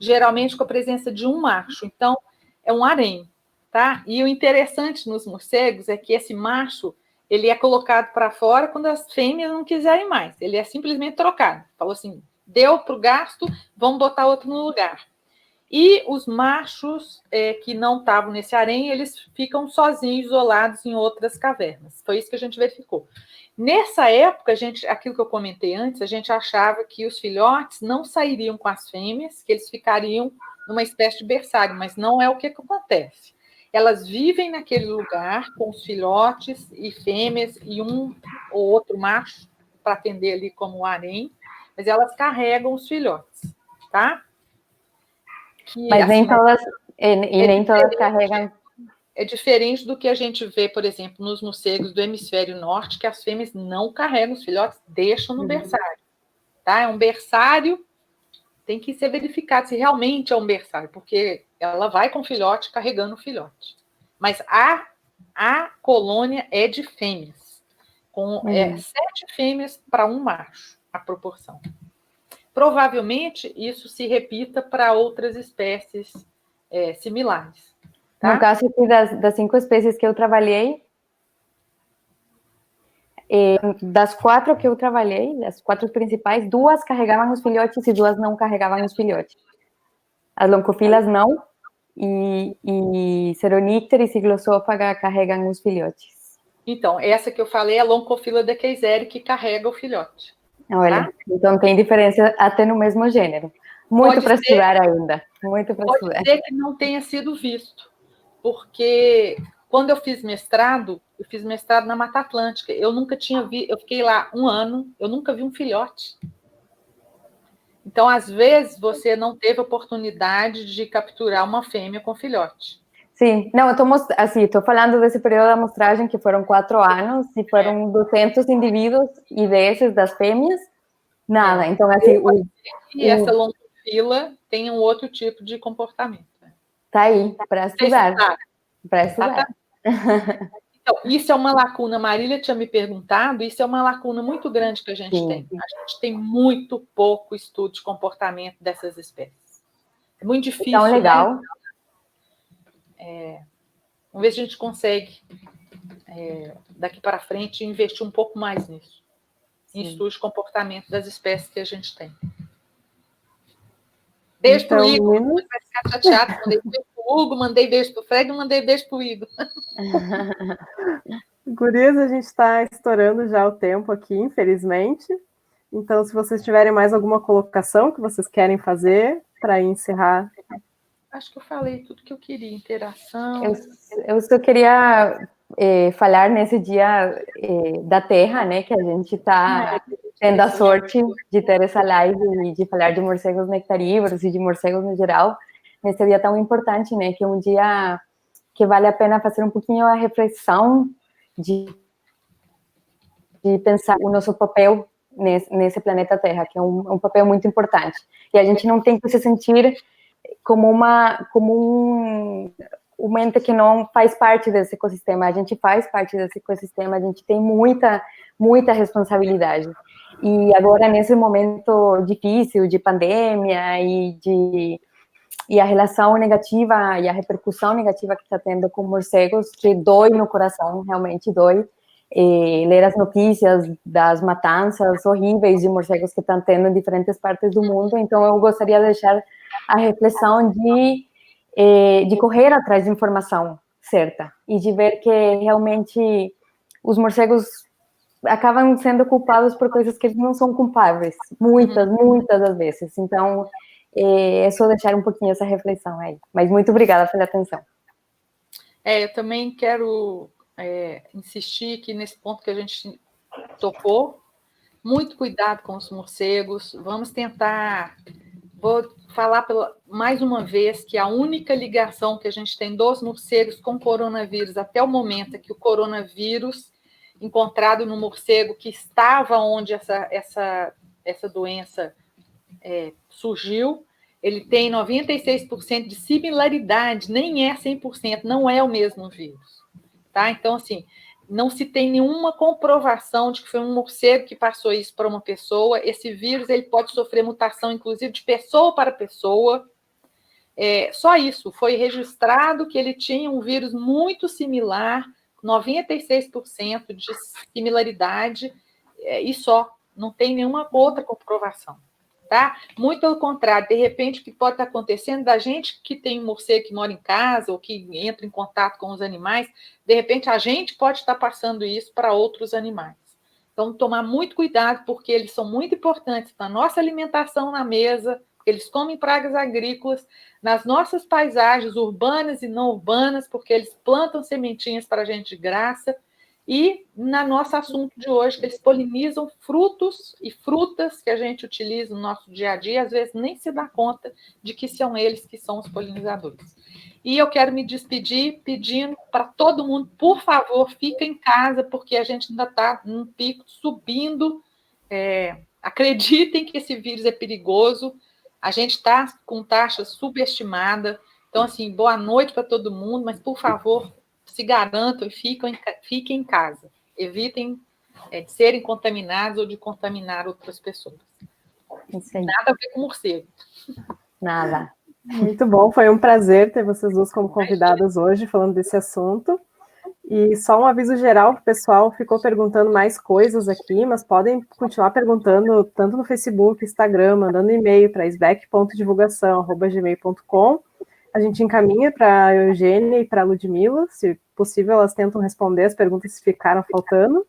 geralmente com a presença de um macho. Então, é um harém, tá? E o interessante nos morcegos é que esse macho, ele é colocado para fora quando as fêmeas não quiserem mais. Ele é simplesmente trocado. Falou assim, deu para o gasto, vamos botar outro no lugar. E os machos que não estavam nesse harém, eles ficam sozinhos, isolados em outras cavernas. Foi isso que a gente verificou. Nessa época, aquilo que eu comentei antes, a gente achava que os filhotes não sairiam com as fêmeas, que eles ficariam numa espécie de berçário, mas não é o que acontece. Elas vivem naquele lugar com os filhotes e fêmeas e um ou outro macho para atender ali como harém, mas elas carregam os filhotes, tá?
Mas nem todas, nem todas carregam.
É diferente do que a gente vê, por exemplo, nos morcegos do hemisfério norte, que as fêmeas não carregam os filhotes, deixam no berçário. Tá? É um berçário, tem que ser verificado se realmente é um berçário, porque ela vai com o filhote carregando o filhote. Mas a colônia é de fêmeas, com 7 fêmeas para um macho, a proporção. Provavelmente isso se repita para outras espécies similares. Tá?
No caso aqui das 5 espécies que eu trabalhei, das 4 que eu trabalhei, das 4 principais, 2 carregavam os filhotes e 2 não carregavam os filhotes. As loncofilas não, e Ceronícter e Cyglosophaga carregam os filhotes.
Então, essa que eu falei é a Loncofila dekeizeri, que carrega o filhote.
Olha, tá? Então tem diferença até no mesmo gênero. Muito para estudar ainda. Muito para estudar.
Pode ser que não tenha sido visto, porque quando eu fiz mestrado na Mata Atlântica. Eu nunca tinha visto, eu fiquei lá 1 ano, eu nunca vi um filhote. Então, às vezes, você não teve oportunidade de capturar uma fêmea com filhote.
Sim, não, eu estou falando desse período da amostragem, que foram 4 anos, e foram 200 indivíduos, e desses, das fêmeas, nada. Então, assim...
E essa Loncofila tem um outro tipo de comportamento.
Tá aí, para estudar. Para estudar.
Então, isso é uma lacuna, a Marília tinha me perguntado, isso é uma lacuna muito grande que a gente tem. A gente tem muito pouco estudo de comportamento dessas espécies. É muito difícil.
Então, legal.
Né? Vamos ver se a gente consegue, daqui para frente, investir um pouco mais nisso. Em estudo de comportamento das espécies que a gente tem. Beijo então, pro Igor, não vai ficar chateado. Mandei beijo pro Hugo, mandei beijo pro Fred, mandei beijo pro Igor.
Gurias, a gente está estourando já o tempo aqui, infelizmente. Então, se vocês tiverem mais alguma colocação que vocês querem fazer para encerrar.
Acho que eu falei tudo que eu queria, interação.
Eu só queria falar nesse dia da Terra, né, que a gente está tendo a sorte de ter essa live e de falar de morcegos nectarívoros e de morcegos no geral, nesse dia tão importante, né, que é um dia que vale a pena fazer um pouquinho a reflexão de de pensar o nosso papel nesse planeta Terra, que é um papel muito importante. E a gente não tem que se sentir como um ente que não faz parte desse ecossistema. A gente faz parte desse ecossistema, a gente tem muita responsabilidade. E agora, nesse momento difícil de pandemia e a relação negativa e a repercussão negativa que está tendo com morcegos, que dói no coração, realmente dói. Ler as notícias das matanças horríveis de morcegos que estão tendo em diferentes partes do mundo. Então, eu gostaria de deixar a reflexão de correr atrás de informação certa e de ver que realmente os morcegos acabam sendo culpados por coisas que eles não são culpáveis, muitas das vezes. Então, é só deixar um pouquinho essa reflexão aí. Mas muito obrigada pela atenção.
Eu também quero insistir aqui nesse ponto que a gente tocou. Muito cuidado com os morcegos. Vamos tentar... Vou falar mais uma vez que a única ligação que a gente tem dos morcegos com coronavírus até o momento é que o coronavírus encontrado no morcego que estava onde essa doença surgiu, ele tem 96% de similaridade, nem é 100%, não é o mesmo vírus. Tá? Então, assim, não se tem nenhuma comprovação de que foi um morcego que passou isso para uma pessoa. Esse vírus ele pode sofrer mutação, inclusive, de pessoa para pessoa. Só isso, foi registrado que ele tinha um vírus muito similar, 96% de similaridade, e só, não tem nenhuma outra comprovação. Tá? Muito pelo contrário, de repente, o que pode estar acontecendo da gente que tem um morcego que mora em casa ou que entra em contato com os animais, de repente a gente pode estar passando isso para outros animais. Então, tomar muito cuidado, porque eles são muito importantes para a nossa alimentação na mesa, porque eles comem pragas agrícolas, nas nossas paisagens urbanas e não urbanas, porque eles plantam sementinhas para a gente de graça, e no nosso assunto de hoje, que eles polinizam frutos e frutas que a gente utiliza no nosso dia a dia, às vezes nem se dá conta de que são eles que são os polinizadores. E eu quero me despedir pedindo para todo mundo, por favor, fica em casa, porque a gente ainda está num pico subindo. Acreditem que esse vírus é perigoso, a gente está com taxa subestimada. Então, assim, boa noite para todo mundo, mas, por favor, se garantam e fiquem em casa. Evitem de serem contaminados ou de contaminar outras pessoas. Nada a ver com morcego.
Nada.
Muito bom, foi um prazer ter vocês duas como convidadas hoje, falando desse assunto. E só um aviso geral, o pessoal ficou perguntando mais coisas aqui, mas podem continuar perguntando tanto no Facebook, Instagram, mandando e-mail para sbec.divulgação@gmail.com. A gente encaminha para a Eugênia e para a Ludmila, se possível, elas tentam responder as perguntas que ficaram faltando.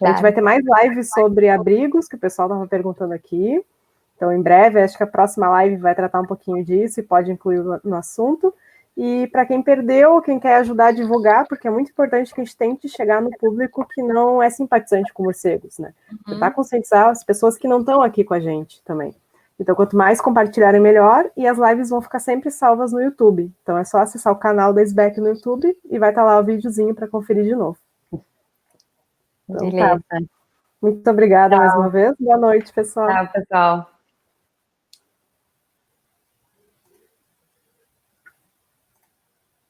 A gente vai ter mais lives sobre abrigos, que o pessoal estava perguntando aqui. Então, em breve, acho que a próxima live vai tratar um pouquinho disso e pode incluir no assunto. E para quem perdeu, quem quer ajudar a divulgar, porque é muito importante que a gente tente chegar no público que não é simpatizante com morcegos, né? Tentar conscientizar as pessoas que não estão aqui com a gente também. Então, quanto mais compartilharem, melhor, e as lives vão ficar sempre salvas no YouTube. Então, é só acessar o canal da SBEC no YouTube e vai estar lá o videozinho para conferir de novo. Então,
beleza.
Tá. Muito obrigada mais uma vez. Boa noite, pessoal.
Tchau, pessoal.